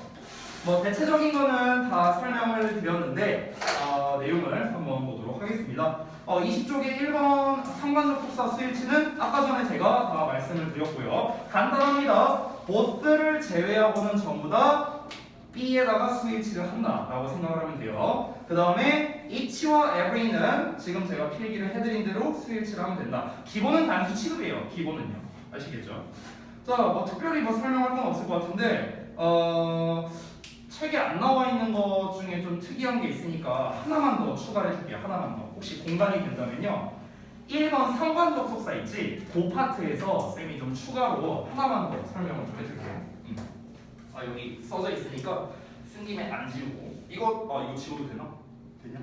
뭐 대체적인 거는 다 설명을 드렸는데 내용을 한번 보도록 하겠습니다. 20쪽의 1번 상관적 복사 수일치는 아까 전에 제가 다 말씀을 드렸고요. 간단합니다. both를 제외하고는 전부 다 B에다가 수일치를 한다라고 생각을 하면 돼요. 그 다음에 each와 every는 지금 제가 필기를 해드린 대로 수일치를 하면 된다. 기본은 단수 취급이에요. 기본은요. 아시겠죠? 자, 뭐 특별히 뭐 설명할 건 없을 것 같은데 책에 안 나와 있는 것 중에 좀 특이한 게 있으니까 하나만 더 추가를 해줄게요. 하나만 더. 혹시 공간이 된다면요. 1번 상관적 속사 있지? 그 파트에서 쌤이 좀 추가로 하나만 더 설명을 좀 해줄게요. 여기 써져 있으니까 쓴 김에 안 지우고 이거 지워도 되나? 되냐?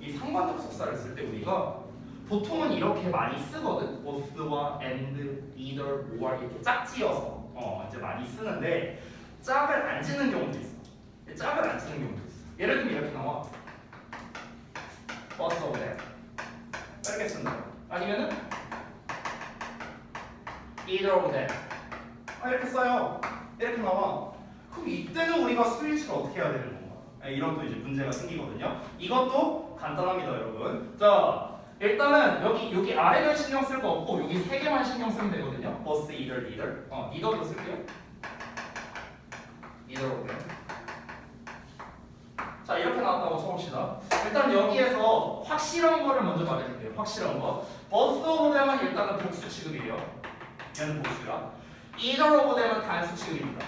이 상관적 속사를 쓸 때 우리가 보통은 이렇게 많이 쓰거든. both와 and, either, or 이렇게 짝지어서 이제 많이 쓰는데 짝을 안 짓는 경우도 있어. 짝을 안 짓는 경우도 있어. 예를 들면 이렇게 나와. both of them 이렇게 쓴다. 아니면은 either of them 이렇게 써요. 이렇게 나와. 그럼 이때는 우리가 스위치를 어떻게 해야 되는 건가? 이런 또 이제 문제가 생기거든요. 이것도 간단합니다, 여러분. 자, 일단은 여기 아래를 신경 쓸 거 없고 여기 세 개만 신경 쓰면 되거든요. both, either, neither. neither도 쓸게요. neither of them. 자, 이렇게 나왔다고 쳐봅시다. 일단 여기에서 확실한 거를 먼저 말해줄게요. 확실한 거. both of them은 일단은 복수 취급이에요. 얘는 복수야. either of them은 단수 취급입니다.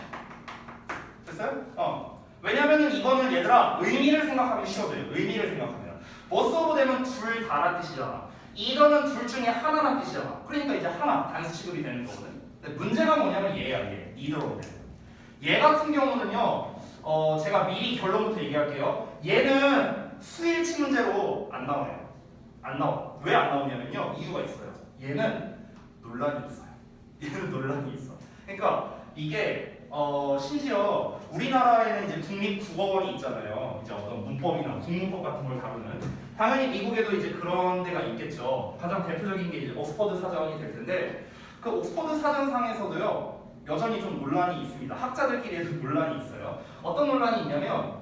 됐어요? 왜냐면은 이거는 얘들아 의미를 생각하면 쉬워져요. 의미를 생각하면. both of them은 둘 다란 뜻이잖아. either는 둘 중에 하나란 뜻이잖아. 그러니까 이제 하나 단수 취급이 되는 거거든. 근데 문제가 뭐냐면 얘야, 얘. neither of them. 얘 같은 경우는요. 제가 미리 결론부터 얘기할게요. 얘는 수일치 문제로 안 나와요. 안 나와. 왜 안 나오냐면요. 이유가 있어요. 얘는 논란이 있어요. 얘는 논란이 있어. 그러니까 이게 심지어 우리나라에는 이제 국립국어원이 있잖아요. 이제 어떤 문법이나 국문법 같은 걸 다루는. 당연히 미국에도 이제 그런 데가 있겠죠. 가장 대표적인 게 이제 옥스퍼드 사전이 될 텐데 그 옥스퍼드 사전상에서도요. 여전히 좀 논란이 있습니다. 학자들끼리에도 논란이 있어요. 어떤 논란이 있냐면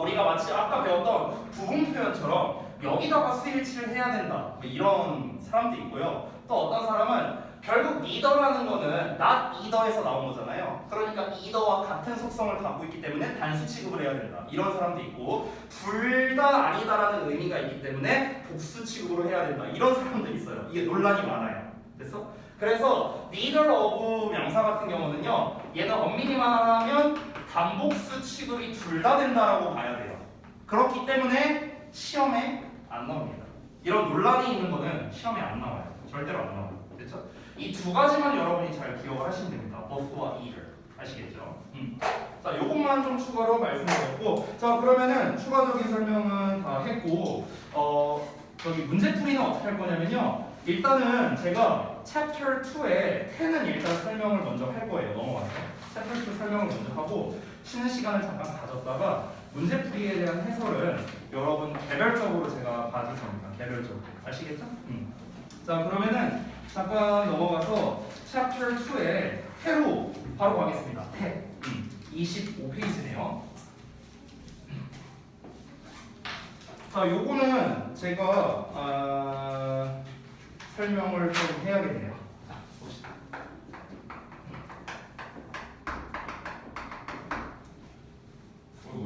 우리가 마치 아까 배웠던 부분 표현처럼 여기다가 수일치를 해야 된다. 뭐 이런 사람도 있고요. 또 어떤 사람은 결국 neither라는 거는 not either에서 나온 거잖아요. 그러니까 either와 같은 속성을 갖고 있기 때문에 단수 취급을 해야 된다. 이런 사람도 있고 둘 다 아니다라는 의미가 있기 때문에 복수 취급으로 해야 된다. 이런 사람도 있어요. 이게 논란이 많아요. 됐어? 그래서 neither of 명사 같은 경우는요. 얘는 엄밀히 말하면 단복수 취급이 둘 다 된다라고 봐야 돼요. 그렇기 때문에 시험에 안 나옵니다. 이런 논란이 있는 거는 시험에 안 나와요. 절대로 안 나와요. 됐죠? 이 두 가지만 여러분이 잘 기억을 하시면 됩니다. both와 either. 아시겠죠? 자, 요것만 좀 추가로 말씀드렸고, 자, 그러면은 추가적인 설명은 다 했고, 저기 문제풀이는 어떻게 할 거냐면요. 일단은 제가 챕터 2에 10은 일단 설명을 먼저 할 거예요. 넘어가서. 챕터 2 설명을 먼저 하고 쉬는 시간을 잠깐 가졌다가 문제풀이에 대한 해설은 여러분 개별적으로 제가 봐줄 겁니다. 개별적으로. 아시겠죠? 자, 그러면은 잠깐 넘어가서 챕터 2에 태로 바로 가겠습니다. 태 25페이지네요. 자, 요거는 제가 설명을 좀 해야겠네요. 자, 봅시다.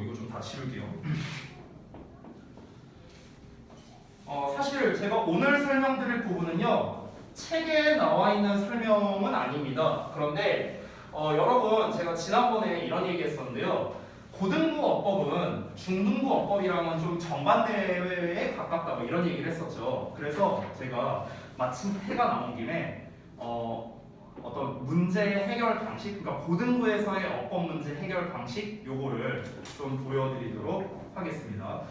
이거 좀 다 치울게요. 사실 제가 오늘 설명드릴 부분은요. 책에 나와 있는 설명은 아닙니다. 그런데 여러분 제가 지난번에 이런 얘기 했었는데요. 고등부 어법은 중등부 어법이랑은 좀 정반대에 가깝다 뭐 이런 얘기를 했었죠. 그래서 제가 마침 태가 나온 김에 어떤 문제 해결 방식, 그러니까 고등부에서의 어법 문제 해결 방식 요거를 좀 보여드리도록 하겠습니다.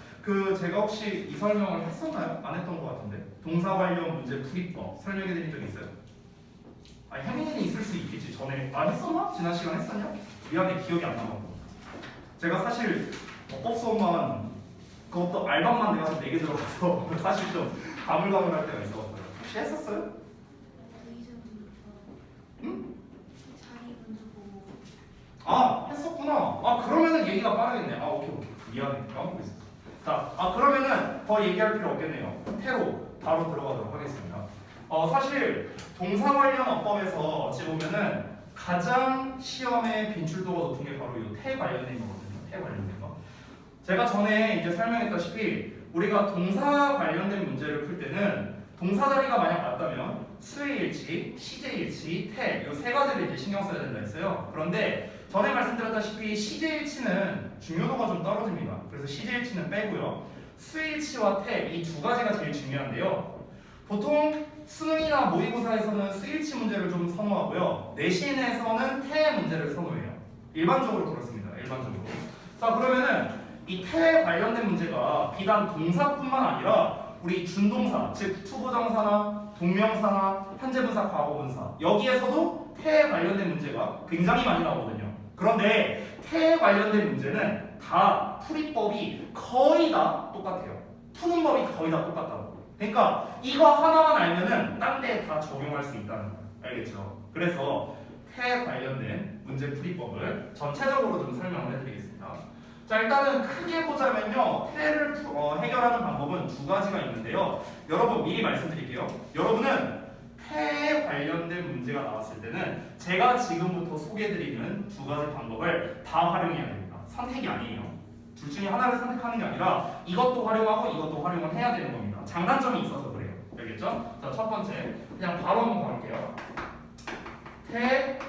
제가 혹시 이 설명을 했었나요? 안 했던 것 같은데 동사 관련 문제 풀이법 설명해드린 적 있어요? 혜민이는 있을 수 있겠지. 전에 했었나? 지난 시간 했었냐? 미안해 기억이 안 나고. 제가 사실 어법 수업만 그것도 알밤만 내가 좀 4개 들어가서 사실 좀 가물가물할 때가 있어서 혹시 했었어요? 응? 했었구나. 그러면은 얘기가 빠르겠네. 오케이. 미안해. 까먹고 있었어. 자, 그러면은 더 얘기할 필요 없겠네요. 태로 바로 들어가도록 하겠습니다. 사실 동사 관련 어법에서 어찌 보면은 가장 시험에 빈출도가 높은 게 바로 이 태 관련된 거거든요. 태 관련된 거. 제가 전에 이제 설명했다시피 우리가 동사 관련된 문제를 풀 때는 동사 자리가 만약 맞다면 수의 일치, 시제 일치, 태 이 세 가지를 이제 신경 써야 된다 했어요. 그런데 전에 말씀드렸다시피 시제 일치는 중요도가 좀 떨어집니다. 그래서 시제 일치는 빼고요. 수일치와 태 이 두 가지가 제일 중요한데요. 보통 수능이나 모의고사에서는 수일치 문제를 좀 선호하고요. 내신에서는 태 문제를 선호해요. 일반적으로 그렇습니다. 일반적으로. 자, 그러면은 이 태에 관련된 문제가 비단 동사뿐만 아니라 우리 준동사, 즉 투부정사나 동명사나 현재분사, 과거분사 여기에서도 태에 관련된 문제가 굉장히 많이 나오거든요. 그런데 태에 관련된 문제는 다 풀이법이 거의 다 똑같아요. 푸는 법이 거의 다 똑같다고. 그러니까 이거 하나만 알면은 딴 데에 다 적용할 수 있다는 거예요. 알겠죠? 그래서 태 관련된 문제 풀이법을 전체적으로 좀 설명을 해드리겠습니다. 자, 일단은 크게 보자면요, 태를 해결하는 방법은 두 가지가 있는데요. 여러분 미리 말씀드릴게요. 여러분은 태에 관련된 문제가 나왔을 때는 제가 지금부터 소개해드리는 두 가지 방법을 다 활용해야 됩니다. 선택이 아니에요. 둘 중에 하나를 선택하는 게 아니라 이것도 활용하고 이것도 활용을 해야 되는 겁니다. 장단점이 있어서 그래요. 알겠죠? 자, 첫 번째 그냥 바로 한번 가볼게요. 태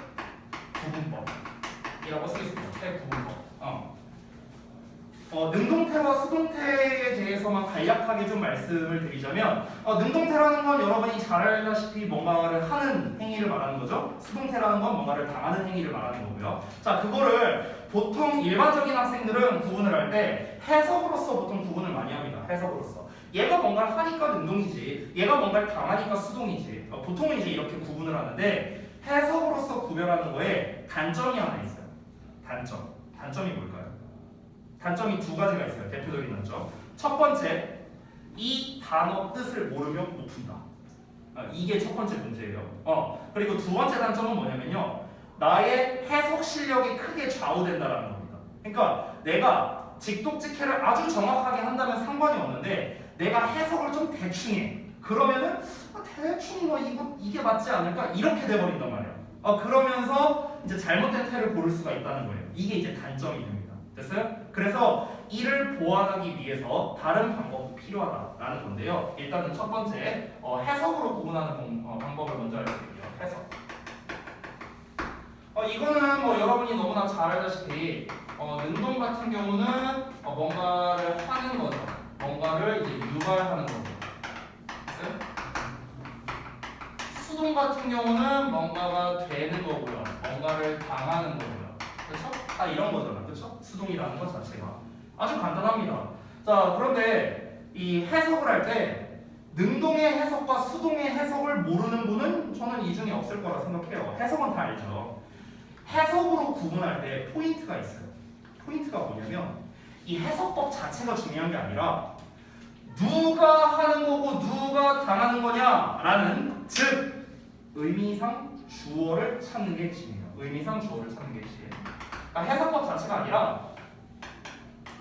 구분법이라고 쓰겠습니다. 태 구분법. 능동태와 수동태에 대해서만 간략하게 좀 말씀을 드리자면 능동태라는 건 여러분이 잘 알다시피 뭔가를 하는 행위를 말하는 거죠. 수동태라는 건 뭔가를 당하는 행위를 말하는 거고요. 자, 그거를 보통 일반적인 학생들은 구분을 할 때 해석으로서 보통 구분을 많이 합니다. 해석으로서. 얘가 뭔가를 하니까 능동이지, 얘가 뭔가를 당하니까 수동이지. 보통은 이제 이렇게 구분을 하는데 해석으로서 구별하는 거에 단점이 하나 있어요. 단점이 뭘까요? 단점이 두 가지가 있어요. 대표적인 단점. 첫 번째, 이 단어 뜻을 모르면 못 푼다. 이게 첫 번째 문제예요. 그리고 두 번째 단점은 뭐냐면요, 나의 해석 실력이 크게 좌우된다라는 겁니다. 그러니까 내가 직독직해를 아주 정확하게 한다면 상관이 없는데 내가 해석을 좀 대충 해. 그러면은 대충 이게 맞지 않을까? 이렇게 돼버린단 말이에요. 그러면서 이제 잘못된 태를 고를 수가 있다는 거예요. 이게 이제 단점이 됩니다. 됐어요? 그래서 이를 보완하기 위해서 다른 방법이 필요하다라는 건데요. 일단은 첫 번째 해석으로 구분하는 방법을 먼저 알려드릴게요. 해석. 이거는 뭐 여러분이 너무나 잘 알다시피 능동 같은 경우는 뭔가를 하는 거죠. 뭔가를 이제 유발하는 거죠. 됐어요? 수동 같은 경우는 뭔가가 되는 거고요. 뭔가를 당하는 거고요. 그렇죠? 다 이런 거잖아. 그렇죠? 수동이라는 것 자체가 아주 간단합니다. 자, 그런데 이 해석을 할 때 능동의 해석과 수동의 해석을 모르는 분은 저는 이 중에 없을 거라 생각해요. 해석은 다 알죠. 해석으로 구분할 때 포인트가 있어요. 포인트가 뭐냐면 이 해석법 자체가 중요한 게 아니라 누가 하는 거고 누가 당하는 거냐라는, 즉 의미상 주어를 찾는 게 핵심이에요. 의미상 주어를 찾는 게 핵심이에요. 그러니까 해석법 자체가 아니라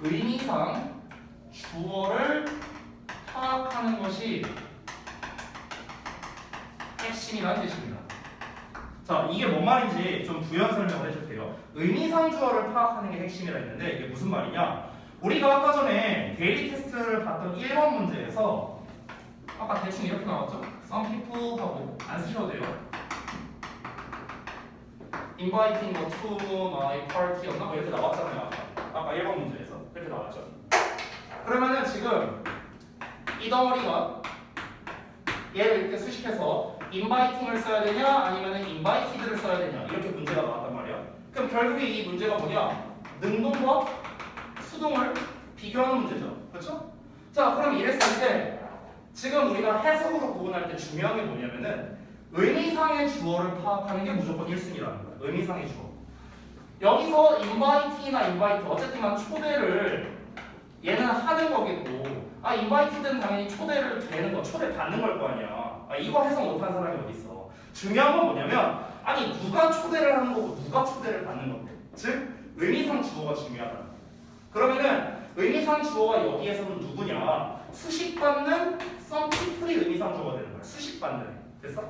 의미상 주어를 파악하는 것이 핵심이라는 뜻입니다. 자, 이게 뭔 말인지 좀 부연 설명을 해줄게요. 의미상 주어를 파악하는 게 핵심이라 했는데 이게 무슨 말이냐? 우리가 아까 전에 데일리 테스트를 봤던 1번 문제에서 아까 대충 이렇게 나왔죠? Some people 하고 안 쓰셔도 돼요. Inviting to my party였나? 뭐 이렇게 나왔잖아요. 아까 1번 문제에서 이렇게 나왔죠. 그러면은 지금 이 덩어리가 얘를 이렇게 수식해서 inviting을 써야 되냐 아니면 invited를 써야 되냐 이렇게 문제가 나왔단 말이야. 그럼 결국에 이 문제가 뭐냐? 능동과 수동을 비교하는 문제죠. 그렇죠? 자, 그럼 이랬을 때 지금 우리가 해석으로 구분할 때 중요한 게 뭐냐면은 의미상의 주어를 파악하는 게 무조건 1순위라는 거예요. 의미상의 주어. 여기서 invite나 invite 어쨌든 초대를 얘는 하는 거겠고, invited는 당연히 초대를 되는 거, 초대 받는 걸 거 아니야. 이거 해석 못하는 사람이 어디 있어? 중요한 건 뭐냐면 누가 초대를 하는 거고 누가 초대를 받는 건데, 즉 의미상 주어가 중요하다. 그러면은 의미상 주어가 여기에서는 누구냐? 수식받는 some people이 의미상 주어가 되는 거야. 수식받는. 됐어?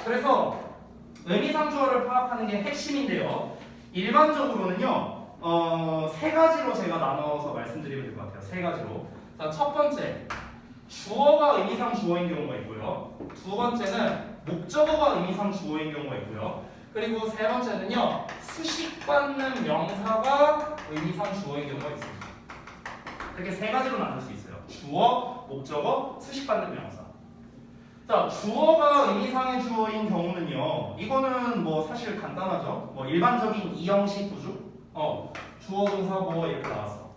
그래서 의미상 주어를 파악하는 게 핵심인데요. 일반적으로는요, 세 가지로 제가 나눠서 말씀드리면 될 것 같아요. 세 가지로. 자, 첫 번째, 주어가 의미상 주어인 경우가 있고요. 두 번째는 목적어가 의미상 주어인 경우가 있고요. 그리고 세 번째는요, 수식받는 명사가 의미상 주어인 경우가 있습니다. 이렇게 세 가지로 나눌 수 있어요. 주어, 목적어, 수식받는 명사. 자, 주어가 의미상의 주어인 경우는요. 이거는 뭐 사실 간단하죠. 뭐 일반적인 이형식 구조. 주어, 동사, 보어 이렇게 나왔어.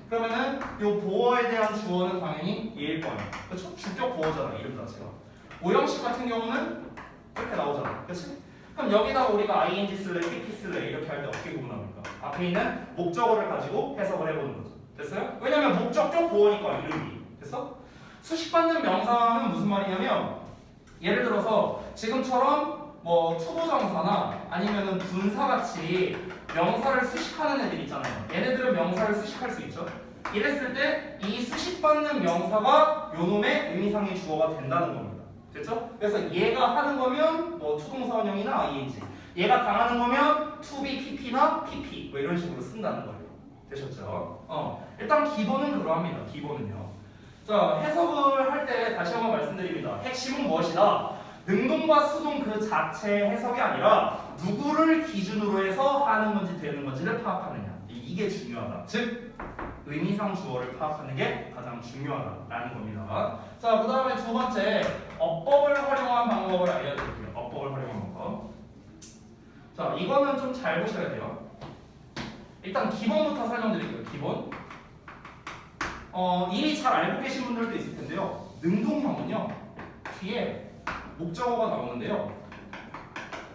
그러면은 요 보어에 대한 주어는 당연히 얘일 거예요. 그렇죠? 주격 보어잖아, 이름 자체가. 오형식 같은 경우는 이렇게 나오잖아. 그렇지? 그럼 여기다가 우리가 ing 쓸래, pp 쓸래 이렇게 할 때 어떻게 구분합니까? 앞에 있는 목적어를 가지고 해석을 해보는 거죠. 됐어요? 왜냐면 목적격 보어니까 이름이. 됐어? 수식받는 명사는 무슨 말이냐면 예를 들어서 지금처럼 뭐 투부정사나 아니면은 분사같이 명사를 수식하는 애들 있잖아요. 얘네들은 명사를 수식할 수 있죠. 이랬을 때 이 수식받는 명사가 요놈의 의미상의 주어가 된다는 겁니다. 됐죠? 그래서 얘가 하는 거면 뭐 투동사 원형이나 ing, 얘가 당하는 거면 to be pp나 pp 뭐 이런 식으로 쓴다는 거예요. 되셨죠? 일단 기본은 그러합니다. 기본은요. 자, 해석을 할 때 다시 한번 말씀드립니다. 핵심은 무엇이다? 능동과 수동 그 자체의 해석이 아니라 누구를 기준으로 해서 하는 건지 되는 건지를 파악하느냐. 이게 중요하다. 즉 의미상 주어를 파악하는 게 가장 중요하다라는 겁니다. 자, 그 다음에 두 번째 어법을 활용한 방법을 알려드릴게요. 어법을 활용한 방법. 자, 이거는 좀 잘 보셔야 돼요. 일단 기본부터 설명드릴게요. 기본. 이미 잘 알고 계신 분들도 있을 텐데요. 능동형은요 뒤에 목적어가 나오는데요.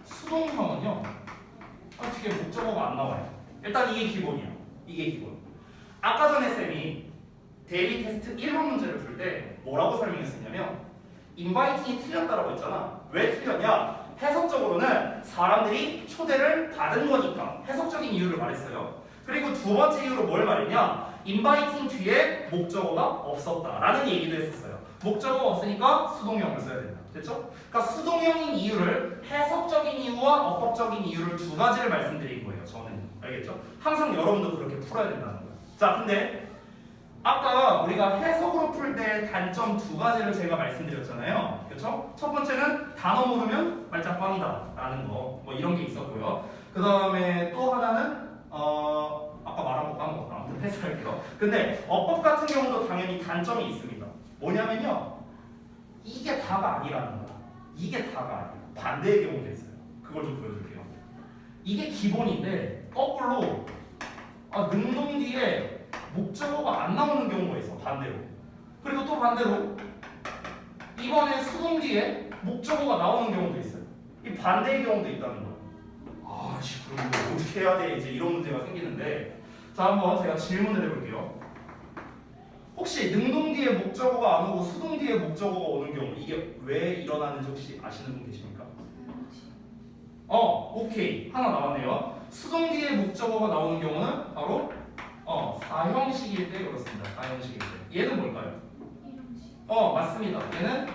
수동형은요 뒤에 목적어가 안 나와요. 일단 이게 기본이야. 이게 기본. 아까 전에 쌤이 데일리 테스트 1번 문제를 풀 때 뭐라고 설명했었냐면 인바이팅이 틀렸다라고 했잖아. 왜 틀렸냐? 해석적으로는 사람들이 초대를 받은 거니까 해석적인 이유를 말했어요. 그리고 두 번째 이유로 뭘 말했냐? 인바이팅 뒤에 목적어가 없었다라는 얘기도 했었어요. 목적어가 없으니까 수동형을 써야 된다. 됐죠? 그러니까 수동형인 이유를 해석적인 이유와 어법적인 이유를 두 가지를 말씀드린 거예요. 저는. 알겠죠? 항상 여러분도 그렇게 풀어야 된다는 거예요. 자, 근데 아까 우리가 해석으로 풀 때 단점 두 가지를 제가 말씀드렸잖아요. 그렇죠? 첫 번째는 단어 모르면 말짱 꽝이다 라는 거. 뭐 이런 게 있었고요. 그 다음에 또 하나는 아까 말한 거 까먹었다. 아무튼 패스할게요. 근데 어법 같은 경우도 당연히 단점이 있습니다. 뭐냐면요. 이게 다가 아니라는 거야. 이게 다가 아니야. 반대의 경우도 있어요. 그걸 좀 보여줄게요. 이게 기본인데 거꾸로 능동 뒤에 목적어가 안 나오는 경우가 있어. 반대로. 그리고 또 반대로 이번에 수동 뒤에 목적어가 나오는 경우도 있어요. 이 반대의 경우도 있다는 거예요. 그럼 이거 어떻게 해야 돼? 이제 이런 문제가 생기는데, 자, 한번 제가 질문을 해볼게요. 혹시 능동 뒤에 목적어가 안 오고 수동 뒤에 목적어가 오는 경우 이게 왜 일어나는지 혹시 아시는 분 계십니까? 오케이. 하나 나왔네요. 수동 뒤에 목적어가 나오는 경우는 바로 사형식일 때 그렇습니다. 사형식일 때. 얘는 뭘까요? 2형식. 맞습니다. 얘는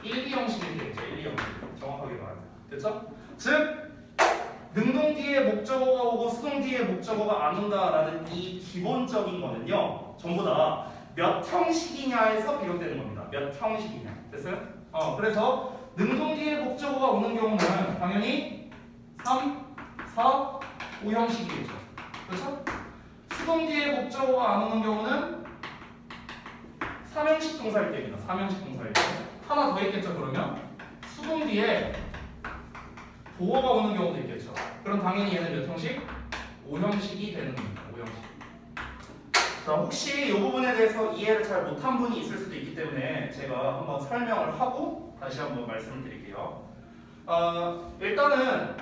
1, 2형식일 때죠. 1, 2형식. 정확하게 말하면. 됐죠? 즉 능동 뒤에 목적어가 오고 수동 뒤에 목적어가 안 온다라는 이 기본적인 거는요. 전부 다 몇 형식이냐에서 비롯되는 겁니다. 몇 형식이냐. 됐어요? 그래서 능동 뒤에 목적어가 오는 경우는 당연히 3, 4, 5형식이겠죠. 그렇죠? 수동 뒤에 목적어가 안 오는 경우는 3형식 동사일 때입니다. 3형식 동사일 때. 하나 더 있겠죠, 그러면? 수동 뒤에 보어가 오는 경우도 있겠죠. 그럼 당연히 얘는 몇 형식? 5형식이 되는 겁니다. 5형식. 자, 혹시 이 부분에 대해서 이해를 잘 못한 분이 있을 수도 있기 때문에 제가 한번 설명을 하고 다시 한번 말씀을 드릴게요. 일단은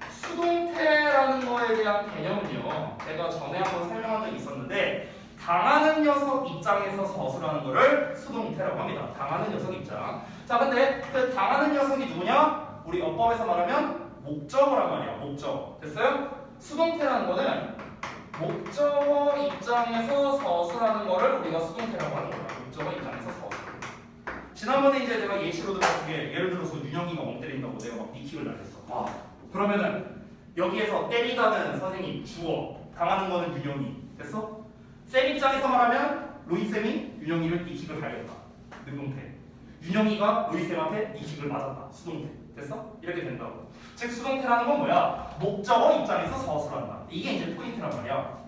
수동태라는 거에 대한 개념은요. 제가 전에 한번 설명한 적이 있었는데 당하는 녀석 입장에서 서술하는 거를 수동태라고 합니다. 당하는 녀석 입장. 자, 근데 그 당하는 녀석이 누구냐? 우리 어법에서 말하면 목적어란 말이야. 목적어. 됐어요? 수동태라는 거는 목적어 입장에서 서술하는 거를 우리가 수동태라고 하는 거야. 목적어 입장에서 서술. 지난번에 이제 내가 예시로 들었던 게 예를 들어서 윤영이가 멍 때린다고 내가 막 니킥을 날렸어. 그러면은 여기에서 때리다는 선생님 주어, 당하는 거는 윤영이. 됐어? 쌤 입장에서 말하면 로이쌤이 윤영이를 니킥을 갈겼다. 능동태. 윤영이가 로이쌤한테 니킥을 맞았다. 수동태. 됐어? 이렇게 된다고. 즉 수동태라는 건 뭐야? 목적어 입장에서 서술한다. 이게 이제 포인트란 말이야.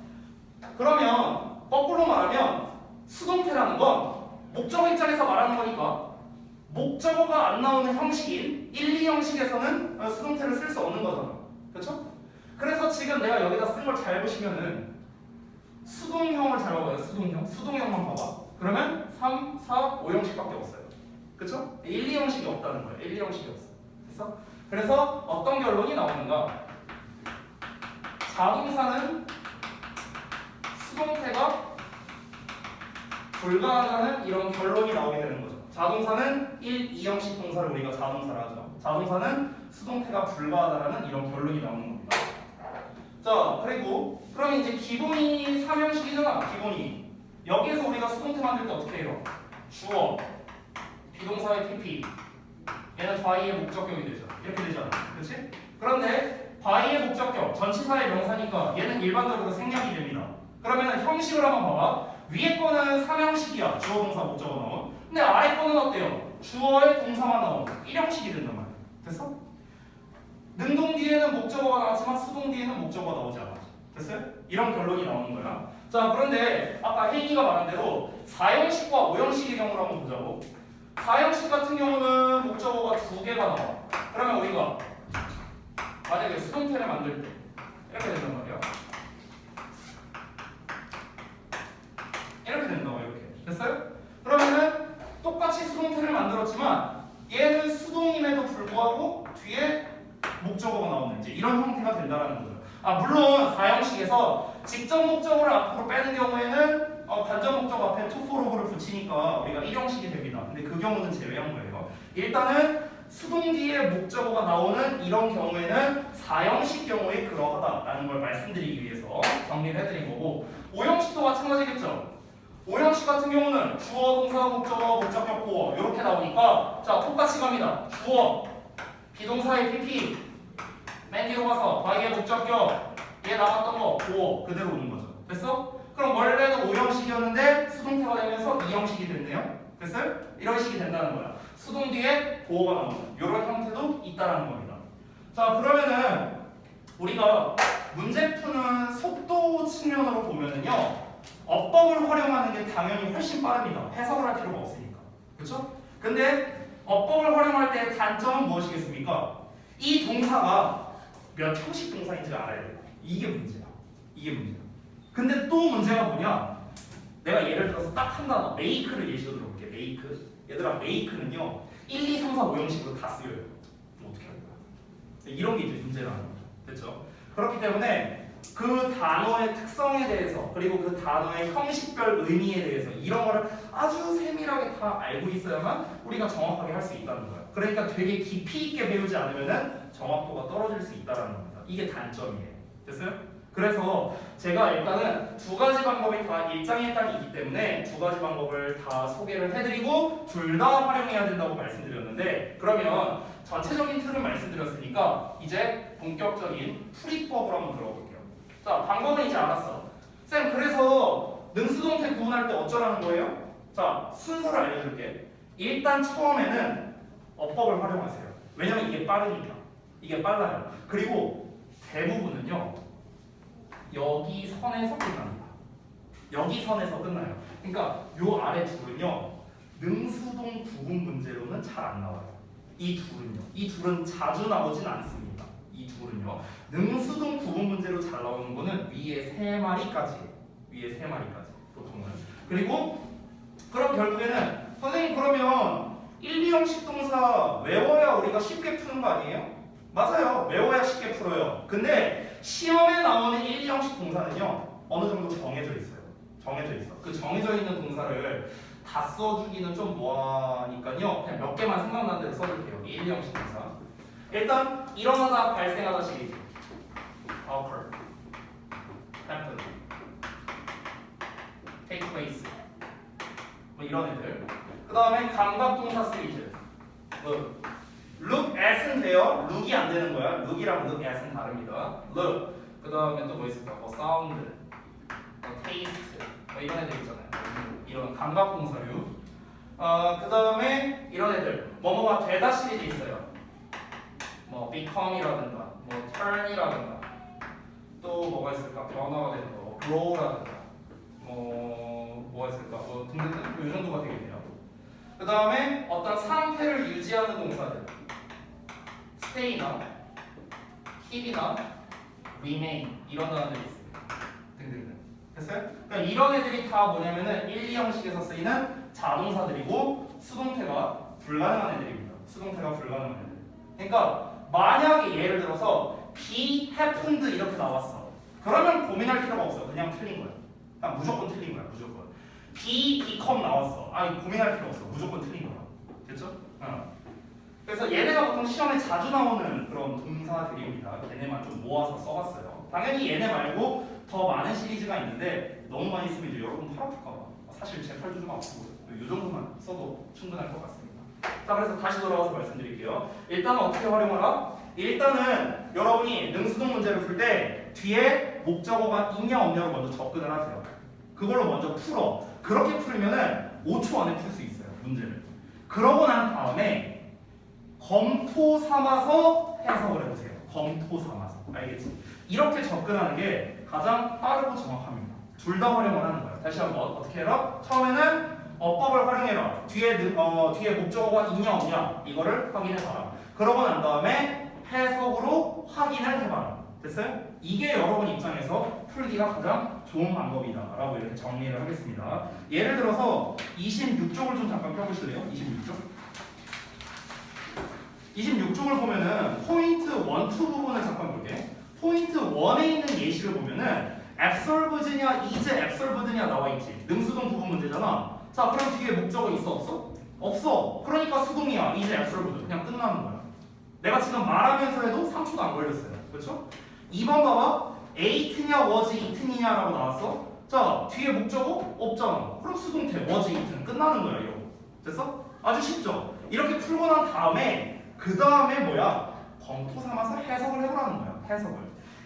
그러면 거꾸로 말하면 수동태라는 건 목적어 입장에서 말하는 거니까 목적어가 안 나오는 형식인 1, 2 형식에서는 수동태를 쓸 수 없는 거잖아. 그렇죠? 그래서 지금 내가 여기다 쓴 걸 잘 보시면은 수동형을 잘 봐봐요. 수동형만 봐봐. 그러면 3, 4, 5 형식밖에 없어요. 그렇죠? 1, 2 형식이 없다는 거예요. 1, 2 형식이 없어. 됐어? 그래서 어떤 결론이 나오는가? 자동사는 수동태가 불가하다는 이런 결론이 나오게 되는 거죠. 자동사는 1, 2 형식 동사를 우리가 자동사라 하죠. 자동사는 수동태가 불가하다라는 이런 결론이 나오는 겁니다. 자, 그리고 그럼 이제 기본이 3형식이잖아. 기본이. 여기에서 우리가 수동태 만들 때 어떻게 해요? 주어, 비동사의 PP, 얘는 by의 목적격이 되죠. 이렇게 되잖아. 그렇지? 그런데 by의 목적격, 전치사의 명사니까 얘는 일반적으로 생략이 됩니다. 그러면 형식을 한번 봐봐. 위에 거는 3형식이야. 주어, 동사, 목적어 나온. 근데 아래 거는 어때요? 주어의 동사만 나온 1형식이 된단 말이야. 됐어? 능동 뒤에는 목적어가 나왔지만 수동 뒤에는 목적어가 나오지 않아. 됐어요? 이런 결론이 나오는 거야. 자, 그런데 아까 혜인이가 말한 대로 4형식과 5형식의 경우를 한번 보자고. 4형식 같은 경우는 목적어가 2개가 나와. 그러면 우리가 만약에 수동태를 만들 때 이렇게 된단 말이야. 이렇게 된다고. 이렇게. 됐어요? 그러면은 똑같이 수동태를 만들었지만 얘는 수동임에도 불구하고 뒤에 목적어가 나오는 이제 이런 형태가 된다는 거죠. 물론 4형식에서 직접 목적어를 앞으로 빼는 경우에는 간접 목적어 앞에 to for를 붙이니까 우리가 1형식이 됩니다. 근데 그 경우는 제외한 거예요. 일단은 수동 뒤에 목적어가 나오는 이런 경우에는 4형식 경우에 그러하다라는 걸 말씀드리기 위해서 정리를 해드린 거고, 5형식도 마찬가지겠죠. 5형식 같은 경우는 주어, 동사, 목적어, 목적격, 보어 이렇게 나오니까 자 똑같이 갑니다. 주어, 비동사의 PP, 맨 뒤로 가서 by의 목적격, 얘 나왔던 거 보어 그대로 오는 거죠. 됐어? 그럼 원래는 5형식이었는데 수동태가 되면서 2형식이 됐네요. 됐어요? 이런 식이 된다는 거야. 수동 뒤에 보어가 나오는 이런 형태도 있다라는 겁니다. 자, 그러면은 우리가 문제 푸는 속도 측면으로 보면은요, 어법을 활용하는 게 당연히 훨씬 빠릅니다. 해석을 할 필요가 없으니까. 그렇죠? 근데 어법을 활용할 때 단점은 무엇이겠습니까? 이 동사가 몇 형식 동사인지를 알아야 돼요. 이게 문제야. 이게 문제야. 근데 또 문제가 뭐냐? 내가 예를 들어서 딱 한 단어, make를 예시로 들어볼게. make. 얘들아, make는요 1, 2, 3, 4, 5형식으로 다 쓰여요. 그럼 어떻게 할 거야? 이런 게 이제 문제라는 거죠. 됐죠? 그렇기 때문에 그 단어의 특성에 대해서, 그리고 그 단어의 형식별 의미에 대해서 이런 거를 아주 세밀하게 다 알고 있어야만 우리가 정확하게 할 수 있다는 거예요. 그러니까 되게 깊이 있게 배우지 않으면 정확도가 떨어질 수 있다는 겁니다. 이게 단점이에요. 됐어요? 그래서 제가 일단은 두 가지 방법이 다 일장일단이기 때문에 두 가지 방법을 다 소개를 해드리고 둘 다 활용해야 된다고 말씀드렸는데, 그러면 전체적인 틀을 말씀드렸으니까 이제 본격적인 풀이법을 한번 들어볼게요. 자, 방법은 이제 알았어. 쌤, 그래서 능수동태 구분할 때 어쩌라는 거예요? 자, 순서를 알려줄게. 일단 처음에는 어법을 활용하세요. 왜냐면 이게 빠르니까. 이게 빨라요. 그리고 대부분은요 여기 선에서 끝납니다. 여기 선에서 끝나요. 그러니까 요 아래 둘은요 능수동 구분 문제로는 잘 안 나와요. 이 둘은요. 이 둘은 자주 나오진 않습니다. 이 둘은요. 능수동 구분 문제로 잘 나오는 거는 위에 세 마리까지. 위에 세 마리까지 보통은. 그리고 그럼 결국에는 선생님 그러면 1, 2형식 동사 외워야 우리가 쉽게 푸는 거 아니에요? 맞아요. 외워야 쉽게 풀어요. 근데 시험에 나오는 1, 2형식 동사는요 어느 정도 정해져 있어요. 정해져 있어. 그 정해져 있는 동사를 다 써주기는 좀 뭐하니까요. 그냥 몇 개만 생각나는 대로 써줄게요. 1, 2형식 동사. 일단 일어나다, 발생하다 시리즈. occur, happen, take place. 뭐 이런 애들. 그 다음에 감각동사 시리즈. 뭐 look at은 돼요. look이 안 되는 거야. look이랑 look at은 다릅니다. look. 그 다음에 또 뭐 있을까? 뭐 sound, 뭐 taste, 뭐 이런 애들 있잖아요. 이런 감각동사류. 그 다음에 이런 애들. 뭐뭐가 되다 시리즈 있어요. 뭐 become이라든가, 뭐 turn이라든가, 또 뭐가 있을까? 변화가 되는 거, grow라든가, 뭐 그 다음에 어떤 상태를 유지하는 동사들 stay나 keep이나 remain 이런 단어들이 있습니다. 등등등. 됐어요? 그러니까 이런 애들이 다 뭐냐면은 1, 2형식에서 쓰이는 자동사들이고 수동태가 불가능한 애들입니다. 수동태가 불가능한 애들. 그러니까 만약에 예를 들어서 be happened 이렇게 나왔어. 그러면 고민할 필요가 없어. 그냥 틀린 거야. 그냥 무조건 틀린 거야. 무조건. be become 나왔어. 아니 고민할 필요 없어. 무조건 틀린 거야. 됐죠? 그래서 얘네가 보통 시험에 자주 나오는 그런 동사들입니다. 얘네만 좀 모아서 써봤어요. 당연히 얘네 말고 더 많은 시리즈가 있는데 너무 많이 쓰면 이제 여러분 팔 아플까 봐. 사실 제 팔도 좀 아프고요. 이 정도만 써도 충분할 것 같습니다. 자, 그래서 다시 돌아와서 말씀드릴게요. 일단은 어떻게 활용하라? 일단은 여러분이 능수동 문제를 풀 때 뒤에 목적어가 있냐 없냐로 먼저 접근을 하세요. 그걸로 먼저 풀어. 그렇게 풀면은 5초 안에 풀 수 있어요. 문제를. 그러고 난 다음에 검토 삼아서 해석을 해보세요. 검토 삼아서. 알겠지? 이렇게 접근하는 게 가장 빠르고 정확합니다. 둘 다 활용을 하는 거예요. 다시 한번 어떻게 해라? 처음에는 어법을 활용해라. 뒤에 목적어가 있냐 없냐 이거를 확인해봐라. 그러고 난 다음에 해석으로 확인을 해봐라. 됐어요? 이게 여러분 입장에서 풀기가 가장 좋은 방법이다 라고 이렇게 정리를 하겠습니다. 예를 들어서 26쪽을 좀 잠깐 펴보실래요? 26쪽 26쪽을 보면은 포인트 1, 2 부분을 잠깐 볼게. 포인트 1에 있는 예시를 보면은 absorbed냐 is absorbed냐 나와있지. 능수동 부분 문제잖아. 자, 그럼 뒤에 목적어 있어 없어? 없어. 그러니까 수동이야. is absorbed. 그냥 끝나는 거야. 내가 지금 말하면서 해도 3초도 안 걸렸어요. 그렇죠? 2번 봐봐. ate냐 was eaten이냐라고 나왔어. 자, 뒤에 목적어 없잖아. 그럼 수동태 was eaten 끝나는 거야. 이러고. 됐어? 아주 쉽죠? 이렇게 풀고 난 다음에 그 다음에 뭐야? 검토 삼아서 해석을 해보라는 거야. 해석을.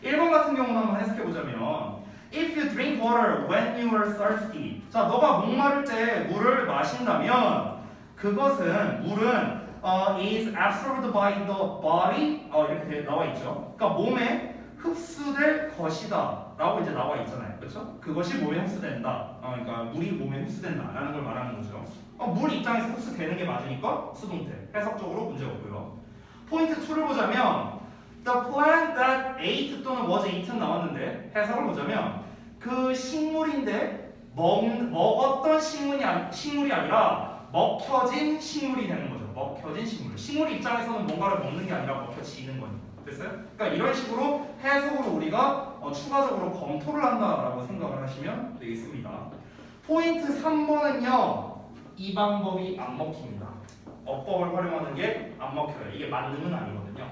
1번 같은 경우는 한번 해석해보자면 If you drink water when you are thirsty. 자, 너가 목마를 때 물을 마신다면 그것은 물은 is absorbed by the body 이렇게 나와 있죠. 그러니까 몸에 흡수될 것이다 라고 이제 나와 있잖아요. 그렇죠? 그것이 몸에 흡수된다. 그러니까 물이 몸에 흡수된다 라는 걸 말하는 거죠. 물 입장에서 흡수되는 게 맞으니까 수동태. 해석적으로 문제 없고요. 포인트 2를 보자면 The plant that ate 또는 was eaten 나왔는데 해석을 보자면 그 식물인데 먹었던 식물이 아니라 먹혀진 식물이 되는 거죠. 먹혀진 식물. 식물 입장에서는 뭔가를 먹는 게 아니라 먹혀지는 거니까. 됐어요? 그러니까 이런 식으로 해석으로 우리가 추가적으로 검토를 한다라고 생각을 하시면 되겠습니다. 포인트 3번은요. 이 방법이 안 먹힙니다. 어법을 활용하는 게 안 먹혀요. 이게 만능은 아니거든요.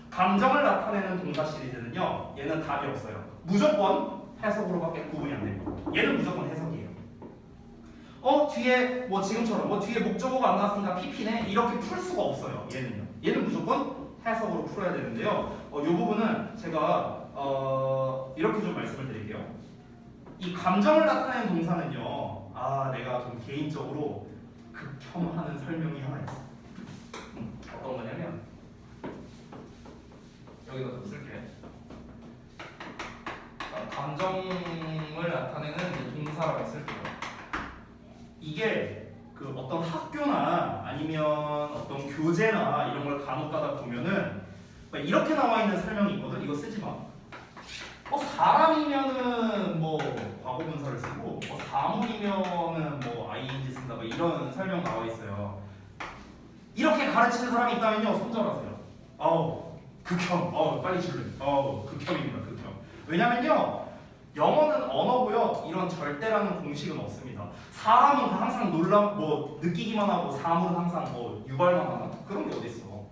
감정을 나타내는 동사 시리즈는요. 얘는 답이 없어요. 무조건 해석으로밖에 구분이 안 됩니다. 얘는 무조건 해석이에요. 뒤에 뭐 지금처럼 뒤에 목적어가 안 나왔으니까 PP네 이렇게 풀 수가 없어요. 얘는 무조건 해석으로 풀어야 되는데요. 이 부분은 제가 이렇게 좀 말씀을 드릴게요. 이 감정을 나타내는 동사는요. 내가 좀 개인적으로 극혐하는 설명이 하나 있어. 어떤 거냐면 여기다 좀 쓸게. 감정을 나타내는 동사라고 쓸게요. 이게 그 어떤 학교나 아니면 어떤 교재나 이런 걸 간혹가다 보면은 이렇게 나와 있는 설명이 있거든. 이거 쓰지 마. 사람이면은 뭐 과거분사를 쓰고 사물이면은 뭐 ing 쓴다 이런 설명 나와 있어요. 이렇게 가르치는 사람이 있다면요 손절하세요. 극혐. 빨리 질러. 극혐입니다. 극혐. 왜냐면요 영어는 언어고요. 이런 절대라는 공식은 없습니다. 사람은 항상 느끼기만 하고 사물은 항상 유발만 하나? 그런 게 어딨어.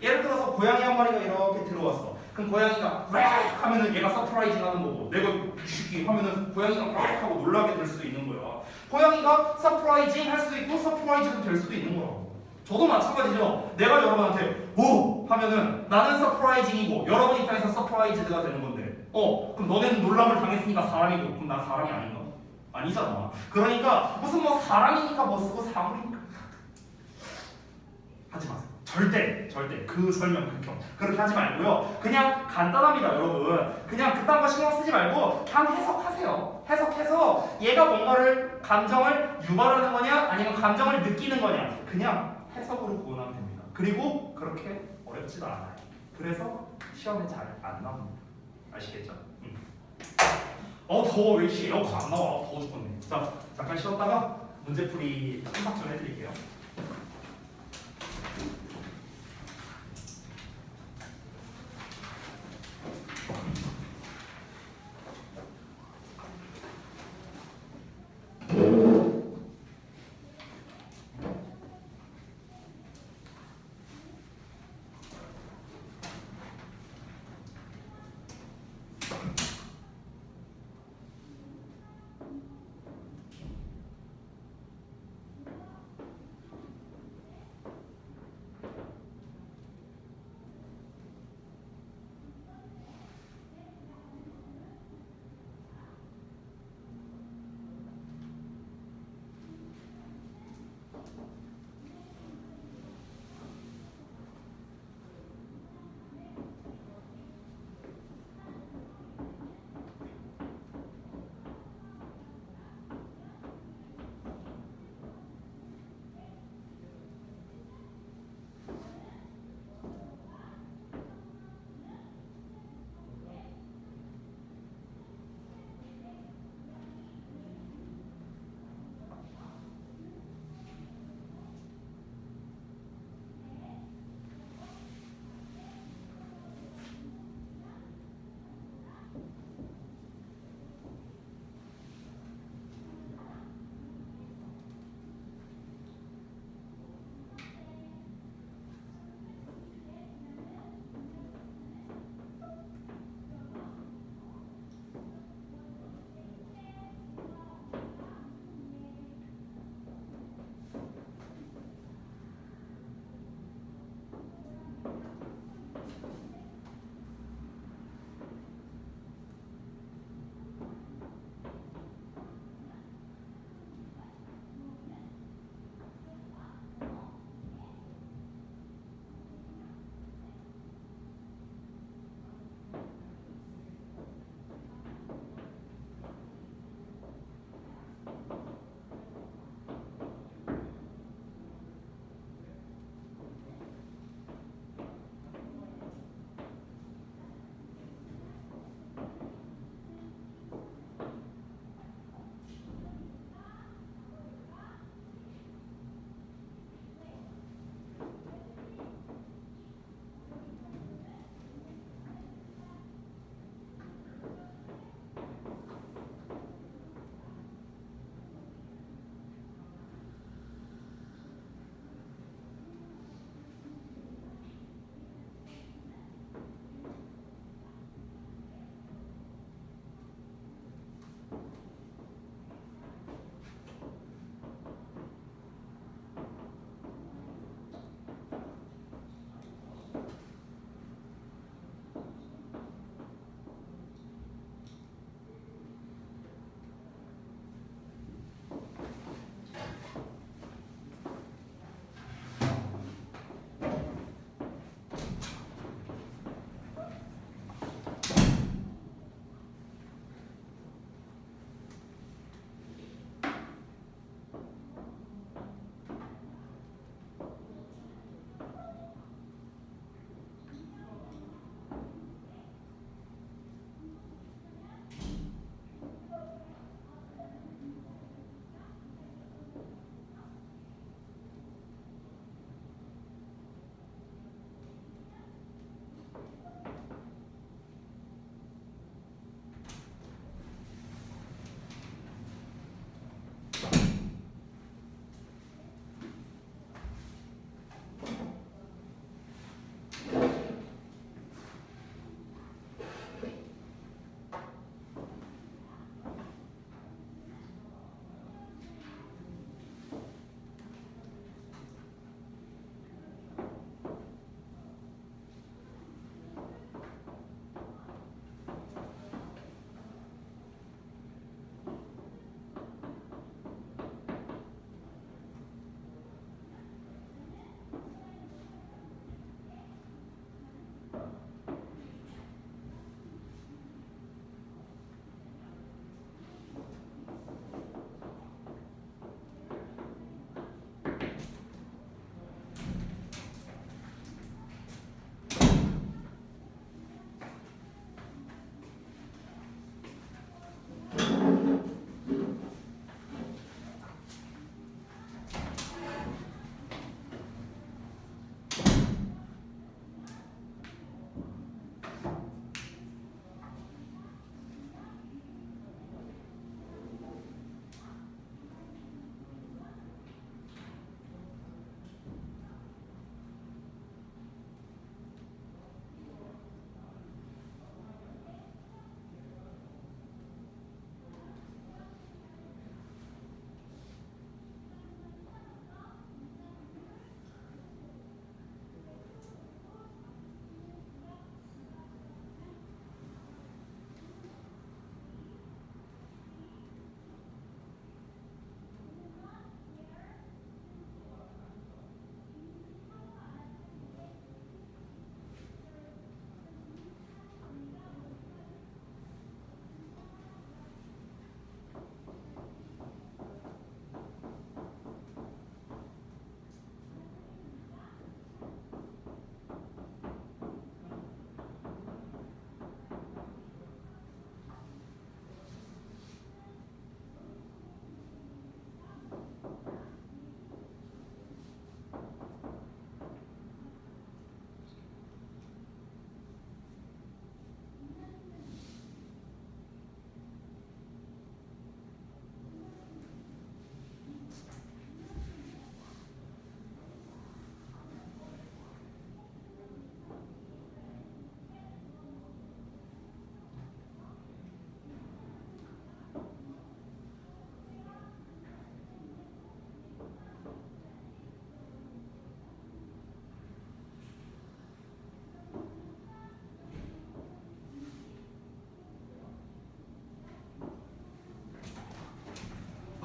예를 들어서 고양이 한 마리가 이렇게 들어왔어. 그럼 고양이가 렉 하면은 얘가 서프라이징 하는 거고 내가 이 하면은 고양이가 렉 하고 놀라게 될 수도 있는 거야. 고양이가 서프라이징 할 수도 있고 서프라이즈도 될 수도 있는 거라고. 저도 마찬가지죠. 내가 여러분한테 오 하면은 나는 서프라이징이고 여러분 입장에서 서프라이즈드가 되는 건데 그럼 너네는 놀람을 당했으니까 사람이고 그럼 난 사람이 아닌가? 아니잖아. 그러니까 무슨 사람이니까 쓰고 사물이니까 하지 마세요. 절대 그 설명 극혐 그렇게 하지 말고요. 그냥 간단합니다, 여러분. 그냥 그딴 거 신경 쓰지 말고 그냥 해석하세요. 해석해서 얘가 뭔가를 감정을 유발하는 거냐 아니면 감정을 느끼는 거냐 그냥 해석으로 구분하면 됩니다. 그리고 그렇게 어렵지도 않아요. 그래서 시험에 잘 안 나옵니다. 아시겠죠? 더워. 왜 이씨 에어컨 안 나와? 더워 죽겠네. 자, 잠깐 쉬었다가 문제풀이 한박 좀 해드릴게요.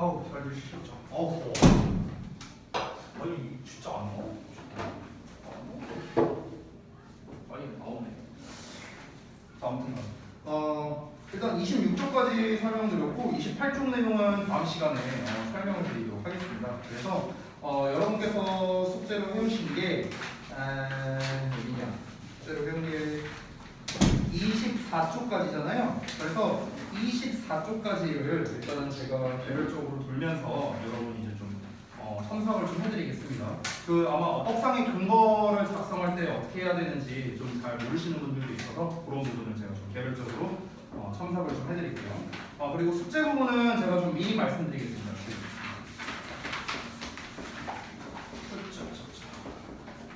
아우 잘 들으시죠? 더워. 아니 진짜 안 나와? 아니 나오네. 자, 아무튼 일단 26쪽까지 설명드렸고 28쪽 내용은 다음 시간에 설명을 드리도록 하겠습니다. 그래서 여러분께서 숙제로 해오신 게 어디냐? 숙제로 해온 게 24쪽까지잖아요. 그래서 24쪽까지를 일단은 제가 개별적으로 돌면서 여러분이 이제 좀 첨삭을 좀 해드리겠습니다. 그 아마 어법상의 근거를 작성할 때 어떻게 해야 되는지 좀 잘 모르시는 분들도 있어서 그런 부분을 제가 좀 개별적으로 첨삭을 좀 해드릴게요. 그리고 숙제 부분은 제가 좀 미리 말씀드리겠습니다.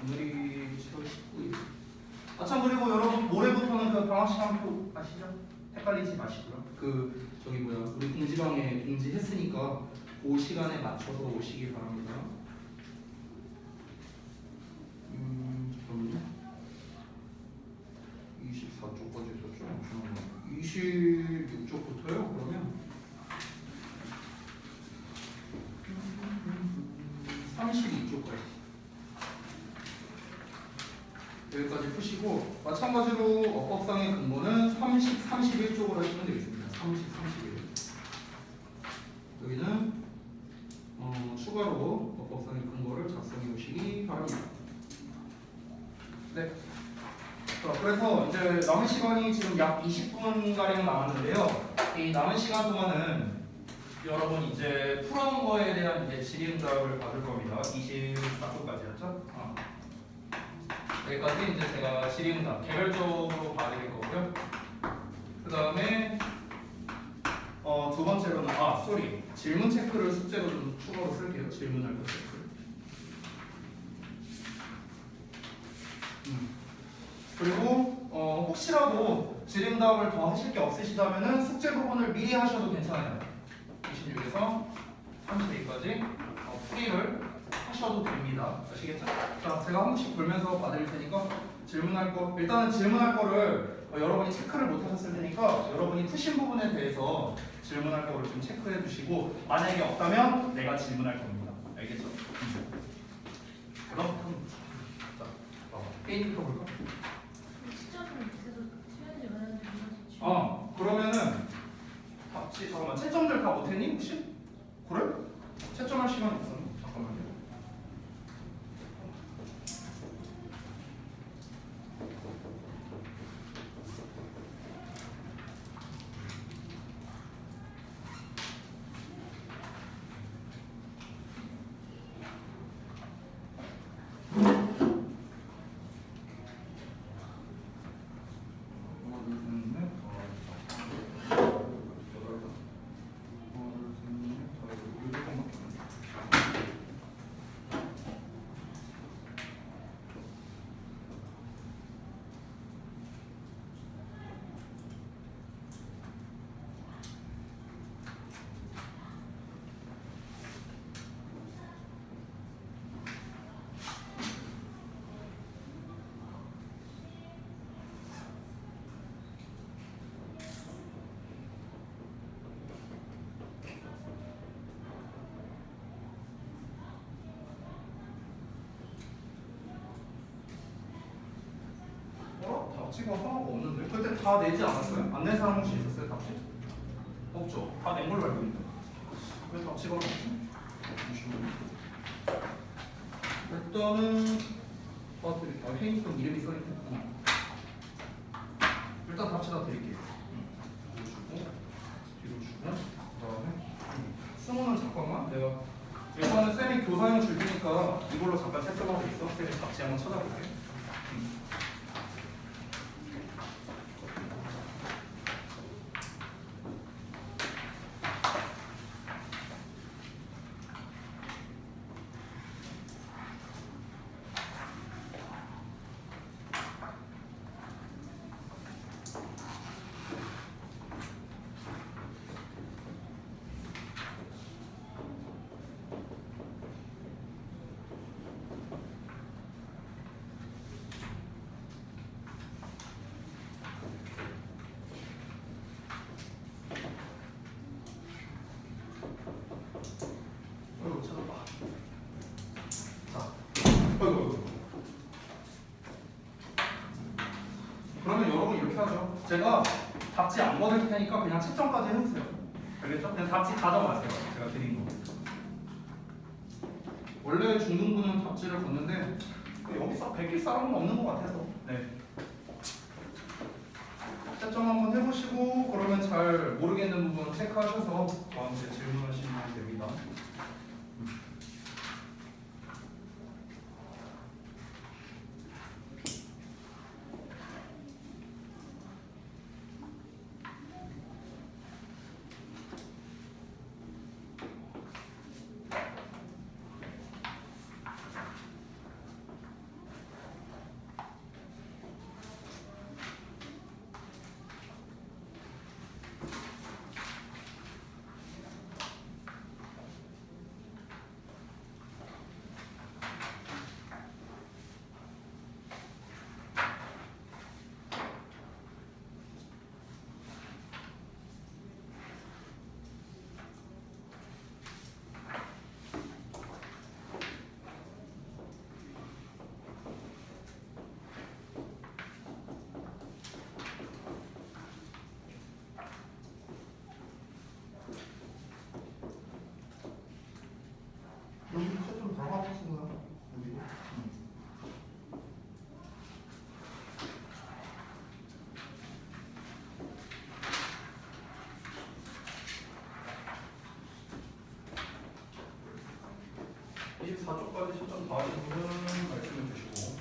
오늘이 7월 19일. 참 그리고 여러분 모레부터는 그 방학 시간표 아시죠? 헷갈리지 마시고요. 그 저기 뭐야 우리 공지방에 공지했으니까 그 시간에 맞춰서 오시기 바랍니다. 잠깐만요. 24쪽까지 있었죠? 26쪽부터요? 그러면 32쪽까지 여기까지 푸시고 마찬가지로 어법상의 근거는 31쪽으로 하시면 되겠습니다. 31 여기는 추가로 어법상의 근거를 작성해 오시기 바랍니다. 네. 그래서 이제 남은 시간이 지금 약 20분 가량 남았는데요. 이 남은 시간 동안은 여러분 이제 풀어온 거에 대한 이제 질의응답을 받을 겁니다. 24초까지였죠? 여기까지 이제 제가 질의응답 개별적으로 봐드릴 거고요. 그 다음에 두 번째로는 질문 체크를 숙제로 좀 추가로 쓸게요. 질문할 거 체크. 그리고 혹시라도 질의응답을 더 하실 게 없으시다면은 숙제 부분을 미리 하셔도 괜찮아요. 26에서 32까지 풀이를 하셔도 됩니다. 아시겠죠? 자, 제가 한 번씩 돌면서 봐드릴 테니까 질문할 거 일단은 질문할 거를 여러분이 체크를 못 하셨을 테니까 여러분이 푸신 부분에 대해서 질문할 거를 좀 체크해 주시고 만약에 없다면 내가 질문할 겁니다. 알겠죠? 그럼 게임 켜볼까? 그러면은 잠깐만 채점들 다 못했니 혹시? 그래? 채점할 시간 없어? 잠깐만요. 답지가 하나가 없는데? 그때 다 내지 않았어요? 안 낸 사람 혹시 있었어요? 답지? 없죠? 다 낸 걸로 알고 있는데 왜 답지가 없지? 일단은 회의니까 이름이 써있네. 일단 답지 다 드릴게요. 뒤로 주고 그 다음에 승우는 잠깐만 내가 일단은 쌤이 교사용 줄 테니까 이걸로 잠깐 채점하고 있어. 쌤이 답지 한번 찾아볼게. 안 거둘 테니까 그냥 채점까지 해주세요. 알겠죠? 그냥 답지 가져가세요. 제가 드린 거. 원래 중등부는 답지를 걷는데 여기서 베낄 사람은 없는 것 같아서. 네. 채점 한번 해보시고 그러면 잘 모르겠는 부분 체크하셔서 저한테 질문하시면 됩니다. 여기 채점 들어가셨나? 여기도? 24쪽까지 채점 다 하신 분은 말씀해 주시고.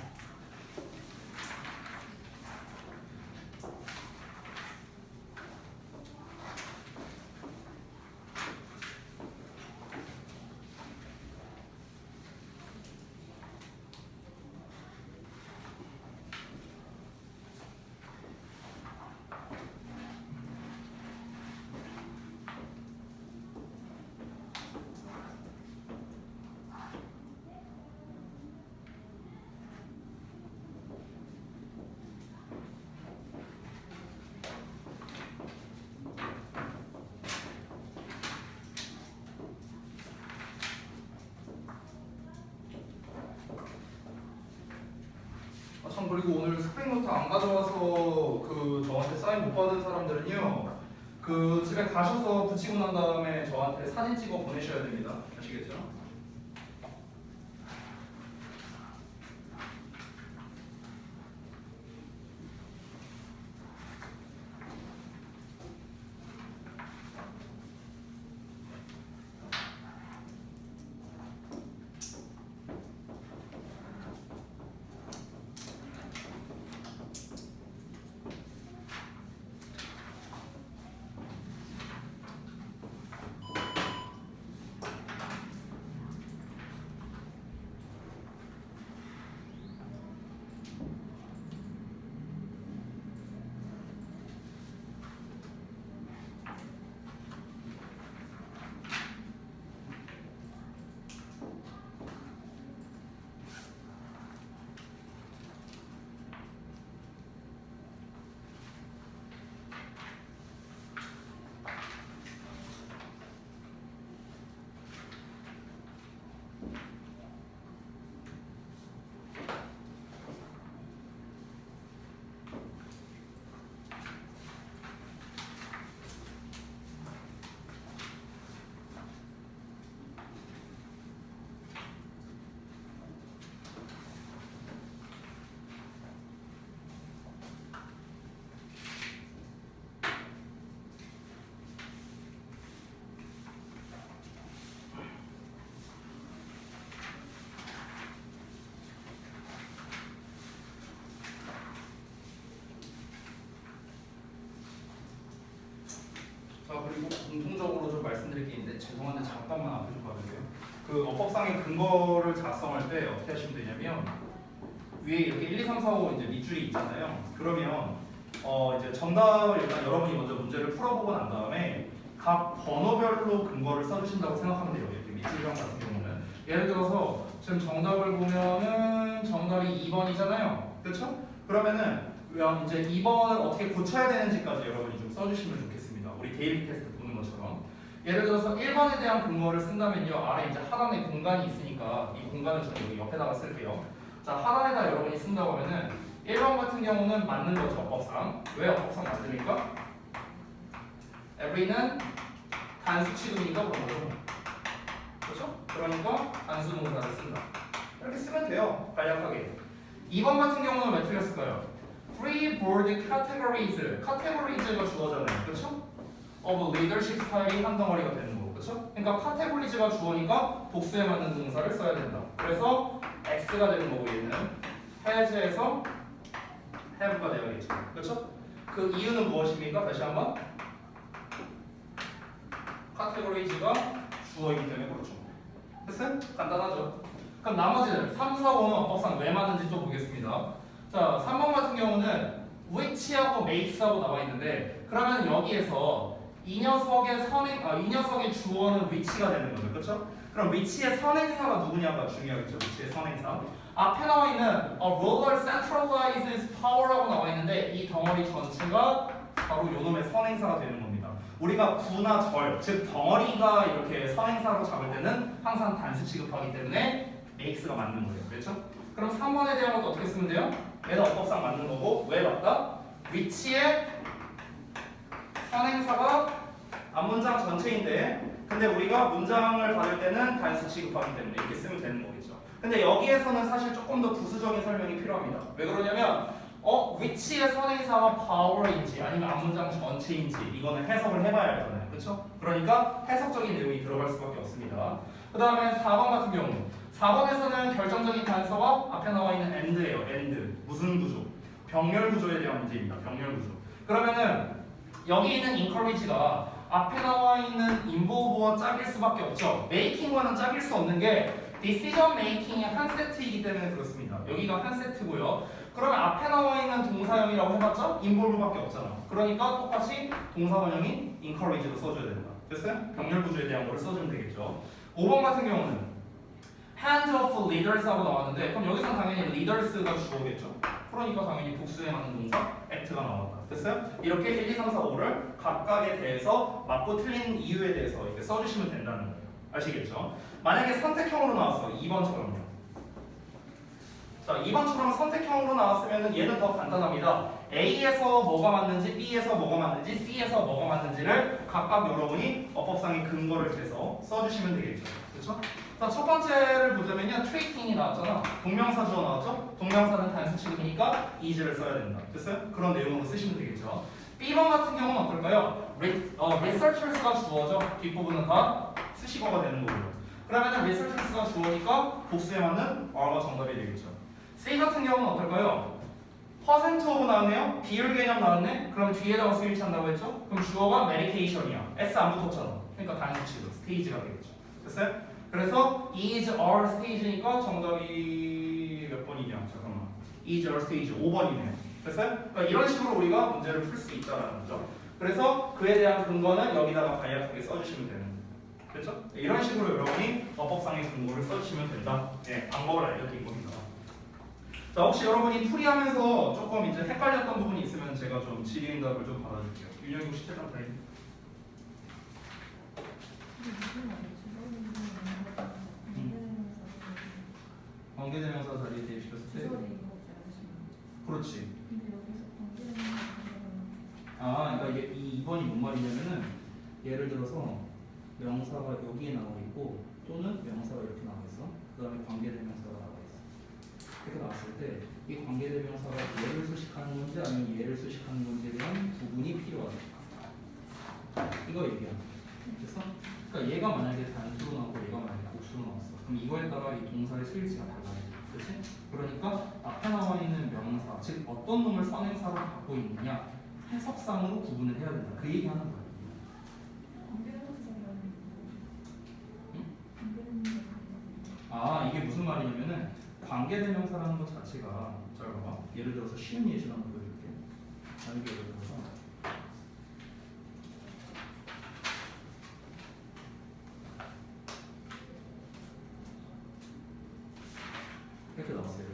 참 그리고 오늘 스프링노트 안 가져와서 그 저한테 사인 못 받은 사람들은요 그 집에 가셔서 붙이고 난 다음에 저한테 사진 찍어 보내셔야 됩니다. 아시겠죠? 자 그리고 공통적으로 좀 말씀드릴 게 있는데 죄송한데 잠깐만 앞에 좀 봐주세요. 그 어법상의 근거를 작성할 때 어떻게 하시면 되냐면 위에 이렇게 1, 2, 3, 4, 5 이제 밑줄이 있잖아요. 그러면 이제 정답을 일단 여러분이 먼저 문제를 풀어보고 난 다음에 각 번호별로 근거를 써주신다고 생각하면 돼요. 이렇게 밑줄형 같은 경우는 예를 들어서 지금 정답을 보면은 정답이 2번이잖아요. 그렇죠? 그러면은 이제 2번을 어떻게 고쳐야 되는지까지 여러분이 좀 써주시면 좋겠습니다. 우리 데일리 테스트 보는 것처럼. 예를 들어서 1번에 대한 근거를 쓴다면요. 아래 이제 하단에 공간이 있으니까 이 공간을 저는 여기 옆에다가 쓸게요. 자, 하단에다 여러분이 쓴다고 하면은 1번 같은 경우는 맞는 거죠. 어법상. 왜 어법상 맞습니까? every는 단수 취급이니까 그런 거죠. 그렇죠? 그러니까 단수 동사를 쓴다. 이렇게 쓰면 돼요. 간략하게. 2번 같은 경우는 왜 틀렸을까요? Free board categories. categories가 주어잖아요. 그렇죠? of leadership 스타일이 한 덩어리가 되는 거고. 그렇죠? 그러니까 categories가 주어니까 복수에 맞는 동사를 써야 된다. 그래서 X가 되는 거고 얘는 has에서 have가 되어야겠죠. 그렇죠? 그 이유는 무엇입니까? 다시 한번. categories가 주어이기 때문에 그렇죠. 됐어요? 간단하죠? 그럼 나머지는 3, 4, 5는 어법상 왜 맞는지 좀 보겠습니다. 자, 3번 같은 경우는 which하고 makes하고 나와 있는데 그러면 여기에서 이 녀석의 주어는 which가 되는 거죠. 그렇죠? 그럼 which의 선행사가 누구냐가 중요하겠죠. which의 선행사. 앞에 나와 있는 a ruler centralizes power라고 나와 있는데 이 덩어리 전체가 바로 요놈의 선행사가 되는 겁니다. 우리가 구나 절, 즉 덩어리가 이렇게 선행사로 잡을 때는 항상 단수 취급하기 때문에 makes가 맞는 거예요. 그렇죠? 그럼 3번에 대한 것도 어떻게 쓰면 돼요? 얘는 어법상 맞는 거고 왜 맞다? which의 선행사가 앞문장 전체인데 근데 우리가 문장을 받을 때는 단수 취급하기 때문에 이렇게 쓰면 되는 거겠죠. 근데 여기에서는 사실 조금 더 부수적인 설명이 필요합니다. 왜 그러냐면 which의 선행사가 power인지 아니면 앞문장 전체인지 이거는 해석을 해봐야 알잖아요. 그렇죠? 그러니까 해석적인 내용이 들어갈 수밖에 없습니다. 그 다음에 4번 같은 경우 4번에서는 결정적인 단서가 앞에 나와 있는 and예요. and. 무슨 구조? 병렬 구조에 대한 문제입니다. 병렬 구조. 그러면은 여기 있는 encourage가 앞에 나와 있는 involve와 짝일 수밖에 없죠. making과는 짝일 수 없는 게 decision making의 한 세트이기 때문에 그렇습니다. 여기가 한 세트고요. 그러면 앞에 나와 있는 동사형이라고 해봤자 involve밖에 없잖아. 그러니까 똑같이 동사 원형인 encourage로 써줘야 된다. 됐어요? 병렬 구조에 대한 거를 써주면 되겠죠. 5번 같은 경우는 hand of leaders하고 나왔는데 그럼 여기서 당연히 leaders가 주어겠죠. 그러니까 당연히 복수에 맞는 동사 act가 나왔다. 됐어요? 이렇게 1, 2, 3, 4, 5를 각각에 대해서 맞고 틀린 이유에 대해서 이렇게 써주시면 된다는 거예요. 아시겠죠? 만약에 선택형으로 나왔어. 2번처럼요. 자, 2번처럼 선택형으로 나왔으면 얘는 더 간단합니다. A에서 뭐가 맞는지, B에서 뭐가 맞는지, C에서 뭐가 맞는지를 각각 여러분이 어법상의 근거를 대서 써주시면 되겠죠. 그렇죠? 자, 첫 번째를 보자면요. treating이 나왔잖아. 동명사 주어 나왔죠? 동명사는 단수 취급이니까 is를 써야 된다. 됐어요? 그런 내용으로 쓰시면 되겠죠. B번 같은 경우는 어떨까요? researchers가 주어죠. 뒷부분은 다 수식어가 되는 거고요. 그러면 researchers가 주어니까 복수에 맞는 are가 정답이 되겠죠. C 같은 경우는 어떨까요? 퍼센트 오브 나왔네요. 비율 개념 나왔네. 그럼 뒤에다가 스위치 한다고 했죠? 그럼 주어가 medication이야. S 안 붙었잖아. 그러니까 단수 취급, 스테이지가 되겠죠. 됐어요? 그래서 is our stage니까 정답이 몇 번이냐? 잠깐만. is our stage 5번이네요. 됐어요? 그러니까 이런 식으로 우리가 문제를 풀 수 있다는 거죠. 그래서 그에 대한 근거는 여기다가 간략하게 써주시면 되는 거예요. 그렇죠? 이런 식으로 여러분이 어법상의 근거를 써주시면 된다. 네, 방법을 알려드린 겁니다. 자, 혹시 여러분이 풀이하면서 조금 이제 헷갈렸던 부분이 있으면 제가 좀 질의응답을 좀 받아줄게요. 윤영이 혹시 채점 타임? 관계대명사 자리에 대입시켰을 때 그렇지. 그러니까 이게 이 2번이 뭔 말이냐면은 예를 들어서 명사가 여기에 나와 있고 또는 명사가 이렇게 나와 있어. 그 다음에 관계대명사가 나와 있어. 이렇게 나왔을 때 이 관계대명사가 얘를 수식하는 건지 아니면 얘를 수식하는 건지에 대한 구분이 필요하다. 이거 얘기하는 거야. 그래서 그러니까 얘가 만약에 단수로 나오고 얘가 만약에 복수로 나왔어. 그럼 이거에 따라 이 동사의 수일치가 달라요. 그렇지? 그러니까 앞에 나와 있는 명사, 즉 어떤 놈을 선행사로 갖고 있느냐 해석상으로 구분을 해야 된다. 그 얘기하는 거야. 이게 무슨 말이냐면은 관계대명사라는 것 자체가 잘 봐봐. 예를 들어서 쉬운 예시를 한번 보여줄게. 만약에 예를 들어서 이렇게 나왔어요.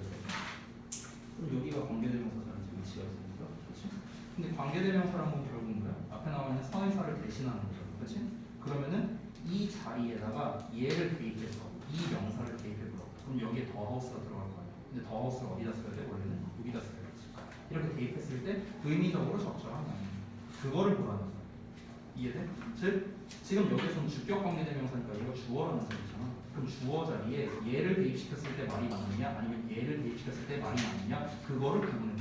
그럼 여기가 관계대명사라는 위치가 있으니까, 그렇지? 근데 관계대명사라는 건 결국은 뭐야? 앞에 나와 있는 선행사를 대신하는 거죠, 그렇지? 그러면은 이 자리에다가 얘를 대입해서 이 명사를 대입해보라고. 그럼 여기에 더 하우스가 들어갈 거야. 근데 더 하우스를 어디다 써야 돼? 원래는 여기다 써야지. 이렇게 대입했을 때 의미적으로 적절한 게 아닙니다. 그거를 보라는 거야. 이해돼? 즉 지금 여기서는 주격 관계대명사니까 얘가 주어라는 소리잖아. 그럼 주어 자리에 얘를 대입시켰을 때 말이 많으냐 아니면 얘를 대입시켰을 때 말이 많으냐 그거를 구분해.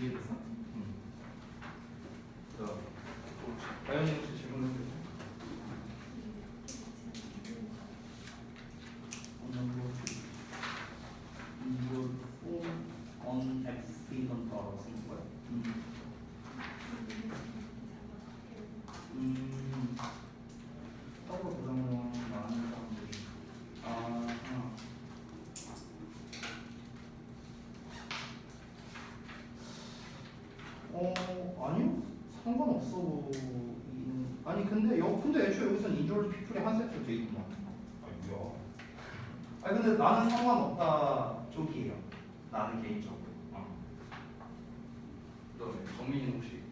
이해됐어? 자, 다현이 혹시 질문해 주세요. on accidental 쓴 거야? 서로 부정을 많은 사람들이 아니요 상관없어 보이는 아니 근데 애초에 여기서는 인조리 피플이 한 세트 돼 있구만. 아니 뭐야? 아니 근데 나는 상관없다 쪽이에요. 나는 개인적으로. 그다음에 정민이 혹시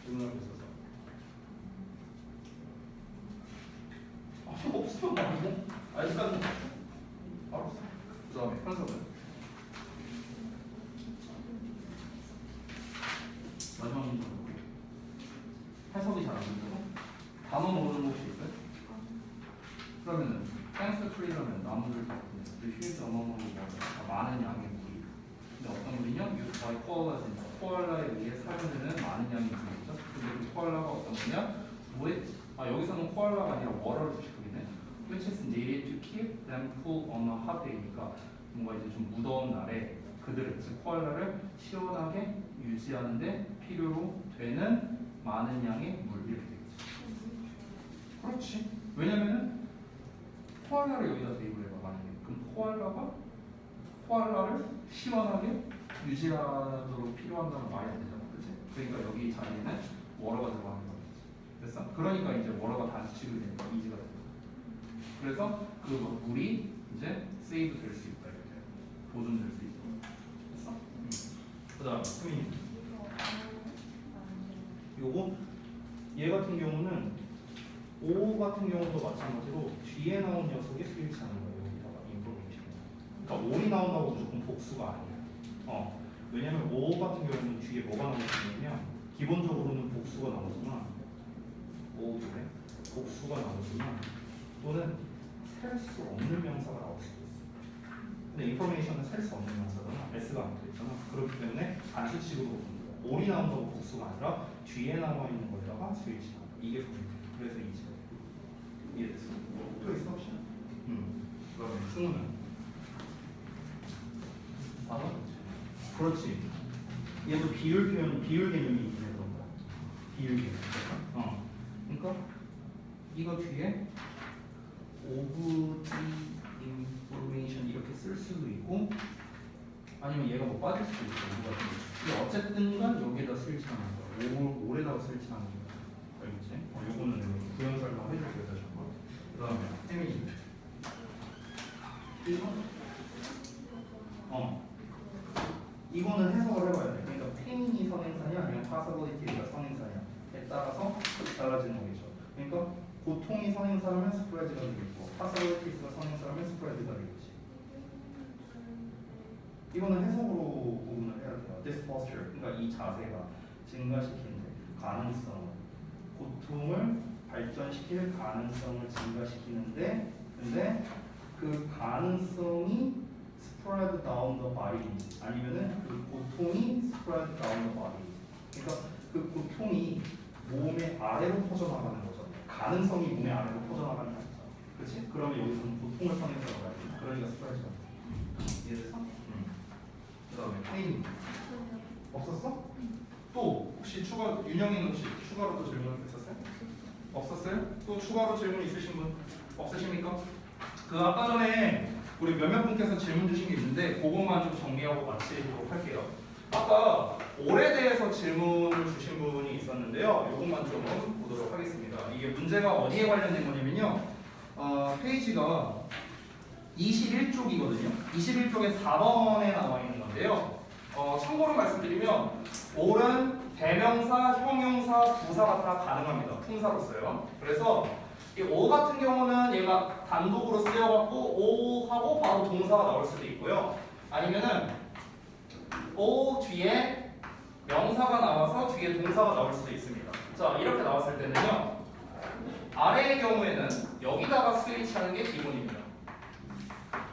질문할 게 있어서. 없으면 말고. 일단 알았어. 그다음에 현석은 마지막 문제 해석이 잘 안 되고 단어 모르는 혹시 있어요? 그러면은 땡스 트리라면 나무를 쉴드 어머머로 많은 양의 물이. 근데 어떤 물이냐? use by koalas. 코알라에 의해 사용되는 많은 양의 물이죠. 근데 그 코알라가 어떤 거냐? with 여기서는 코알라가 아니라 water를 주식하겠네. which is needed to keep them cool on a hot day니까 뭔가 이제 좀 무더운 날에 그들을 즉 코알라를 시원하게 유지하는데 필요로 되는 많은 양의 물 이렇게 되겠지. 그렇지. 왜냐면은 코알라를 여기다 대입을 해봐 만약에. 그럼 코알라를 시원하게 유지하도록 필요한다는 말이 안 되잖아, 그렇지? 그러니까 여기 자리에는 워러가 들어가는 거겠지. 됐어? 그러니까 이제 워러가 단수식이 되니까 이지가 된다. 그래서 그 물이 이제 세이브 될 수 있다 이렇게 보존될 수 있다. 됐어? 그다음 수민. 요거 얘 같은 경우는 O 같은 경우도 마찬가지로 뒤에 나온 녀석이 스위치하는 거예요. 여기다가 인포메이션. 그러니까 O이 나온다고 무조건 복수가 아니에요. 왜냐면 O 같은 경우는 뒤에 뭐가 나오냐면 기본적으로는 복수가 나오지만 O에 복수가 나오지만 또는 셀 수 없는 명사가 나올 수도 있어요. 근데 인포메이션은 셀 수 없는 명사잖아. S가 안 들어있잖아. 그렇기 때문에 단수식으로 보는 거야. O이 나온다고 복수가 아니라 뒤에 나와 있는 거에다가 스위치한다. 이게 포인트예요. 그래서 이지가 돼요. 이해됐어? 또 있어 혹시? 그러면 승우는? 그렇지. 얘도 비율 표현, 비율 개념이 있긴 해 그런 거야. 비율 개념. 그러니까 이거 뒤에 of the information 이렇게 쓸 수도 있고 아니면 얘가 뭐 빠질 수도 있어. 근데 어쨌든간 여기에다 스위치하는 거야. 올에다가 스위치하는 거야. 알겠지? 요거는 구현 설명 해줄게요. 다시 한번. 그 다음에 혜민이 1번? 이거는 해석을 해봐야 돼. 그러니까 페인이 선행사냐 아니면 possibility가 선행사냐에 따라서 달라지는 거겠죠. 그러니까 고통이 선행사라면 스프레드가 되겠고 possibility가 선행사라면 스프레드가 되겠지. 이거는 해석으로 구분을 해야 돼요. This posture, 그러니까 이 자세가 증가시키는 가능성, 고통을 발전시킬 가능성을 증가시키는데 근데 그 가능성이 spread down the body 아니면은 그 고통이 spread down the body. 그러니까 그 고통이 몸의 아래로 퍼져나가는 거죠. 가능성이 몸의 아래로 퍼져나가는 거죠. 그렇지? 그러면 여기서는 고통을 선행사라고 해야 돼. 그러니까 스프레드가 이해됐어? 그다음에 페인 없었어? 또 혹시 윤영이는 혹시 추가로 또 질문 있었어요? 없었어요? 또 추가로 질문 있으신 분 없으십니까? 그 아까 전에 우리 몇몇 분께서 질문 주신 게 있는데 그것만 좀 정리하고 마치도록 할게요. 아까 올에 대해서 질문을 주신 분이 있었는데요. 이것만 좀 보도록 하겠습니다. 이게 문제가 어디에 관련된 거냐면요. 페이지가 21쪽이거든요. 21쪽에 4번에 나와 있는 건데요. 참고로 말씀드리면 올은 대명사, 형용사, 부사가 다 가능합니다. 품사로서요. 그래서 이 O 같은 경우는 얘가 단독으로 쓰여갖고 O 하고 바로 동사가 나올 수도 있고요. 아니면은 O 뒤에 명사가 나와서 뒤에 동사가 나올 수도 있습니다. 자, 이렇게 나왔을 때는요. 아래의 경우에는 여기다가 스위치하는 게 기본입니다.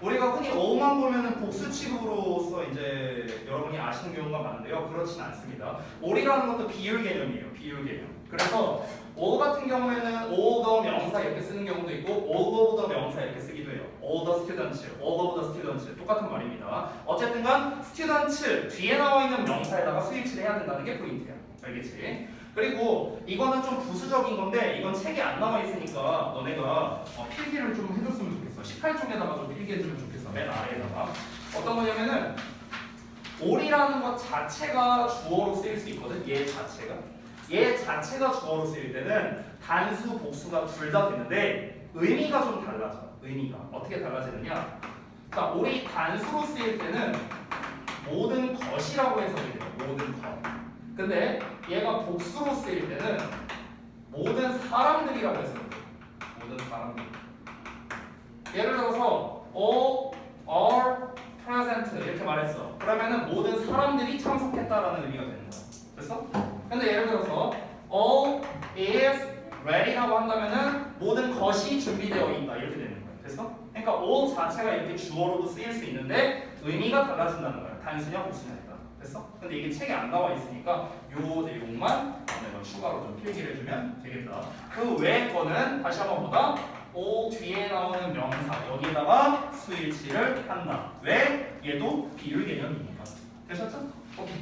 우리가 흔히 어만 보면은 복수 취급으로서 이제 여러분이 아시는 경우가 많은데요. 그렇진 않습니다. 올이라는 것도 비율 개념이에요. 비율 개념. 그래서 all 같은 경우에는 all the 명사 이렇게 쓰는 경우도 있고 all of the 명사 이렇게 쓰기도 해요. all the students, all of the students 똑같은 말입니다. 어쨌든간 students 뒤에 나와 있는 명사에다가 스위치를 해야 된다는 게 포인트야. 알겠지? 그리고 이거는 좀 부수적인 건데 이건 책에 안 나와 있으니까 너네가 필기를 좀 해줬으면 좋겠어. 18쪽에다가 좀 필기해주면 좋겠어. 맨 아래에다가 어떤 거냐면은 all이라는 것 자체가 주어로 쓰일 수 있거든. 얘 자체가 주어로 쓰일 때는 단수, 복수가 둘 다 되는데 의미가 좀 달라져. 의미가 어떻게 달라지느냐? 자, all이 단수로 쓰일 때는 모든 것이라고 해석이 돼요. 모든 것. 근데 얘가 복수로 쓰일 때는 모든 사람들이라고 해석이 돼요. 모든 사람들. 예를 들어서 all are present 이렇게 말했어. 그러면은 모든 사람들이 참석했다라는 의미가 되는 거야. 됐어? 근데 예를 들어서 all is ready라고 한다면은 모든 것이 준비되어 있다 이렇게 되는 거야. 됐어? 그러니까 all 자체가 이렇게 주어로도 쓰일 수 있는데 의미가 달라진다는 거야. 단수냐 복수냐. 됐어? 근데 이게 책에 안 나와 있으니까 요 내용만 내가 추가로 좀 필기를 해주면 되겠다. 그 외의 거는 다시 한번 보다 all 뒤에 나오는 명사 여기에다가 스위치를 한다. 왜? 얘도 비율 개념이니까. 되셨죠? 오케이.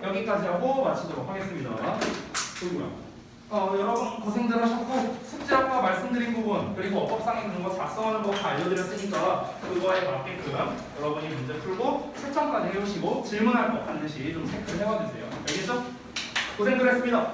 여기까지 하고 마치도록 하겠습니다. 그리고요. 여러분 고생들 하셨고 숙제 아까 말씀드린 부분 그리고 어법상의 그런 거 작성하는 거 다 알려드렸으니까 그거에 맞게끔 여러분이 문제 풀고 채점까지 해오시고 질문할 거 반드시 좀 체크를 해봐주세요. 알겠죠? 고생들 했습니다.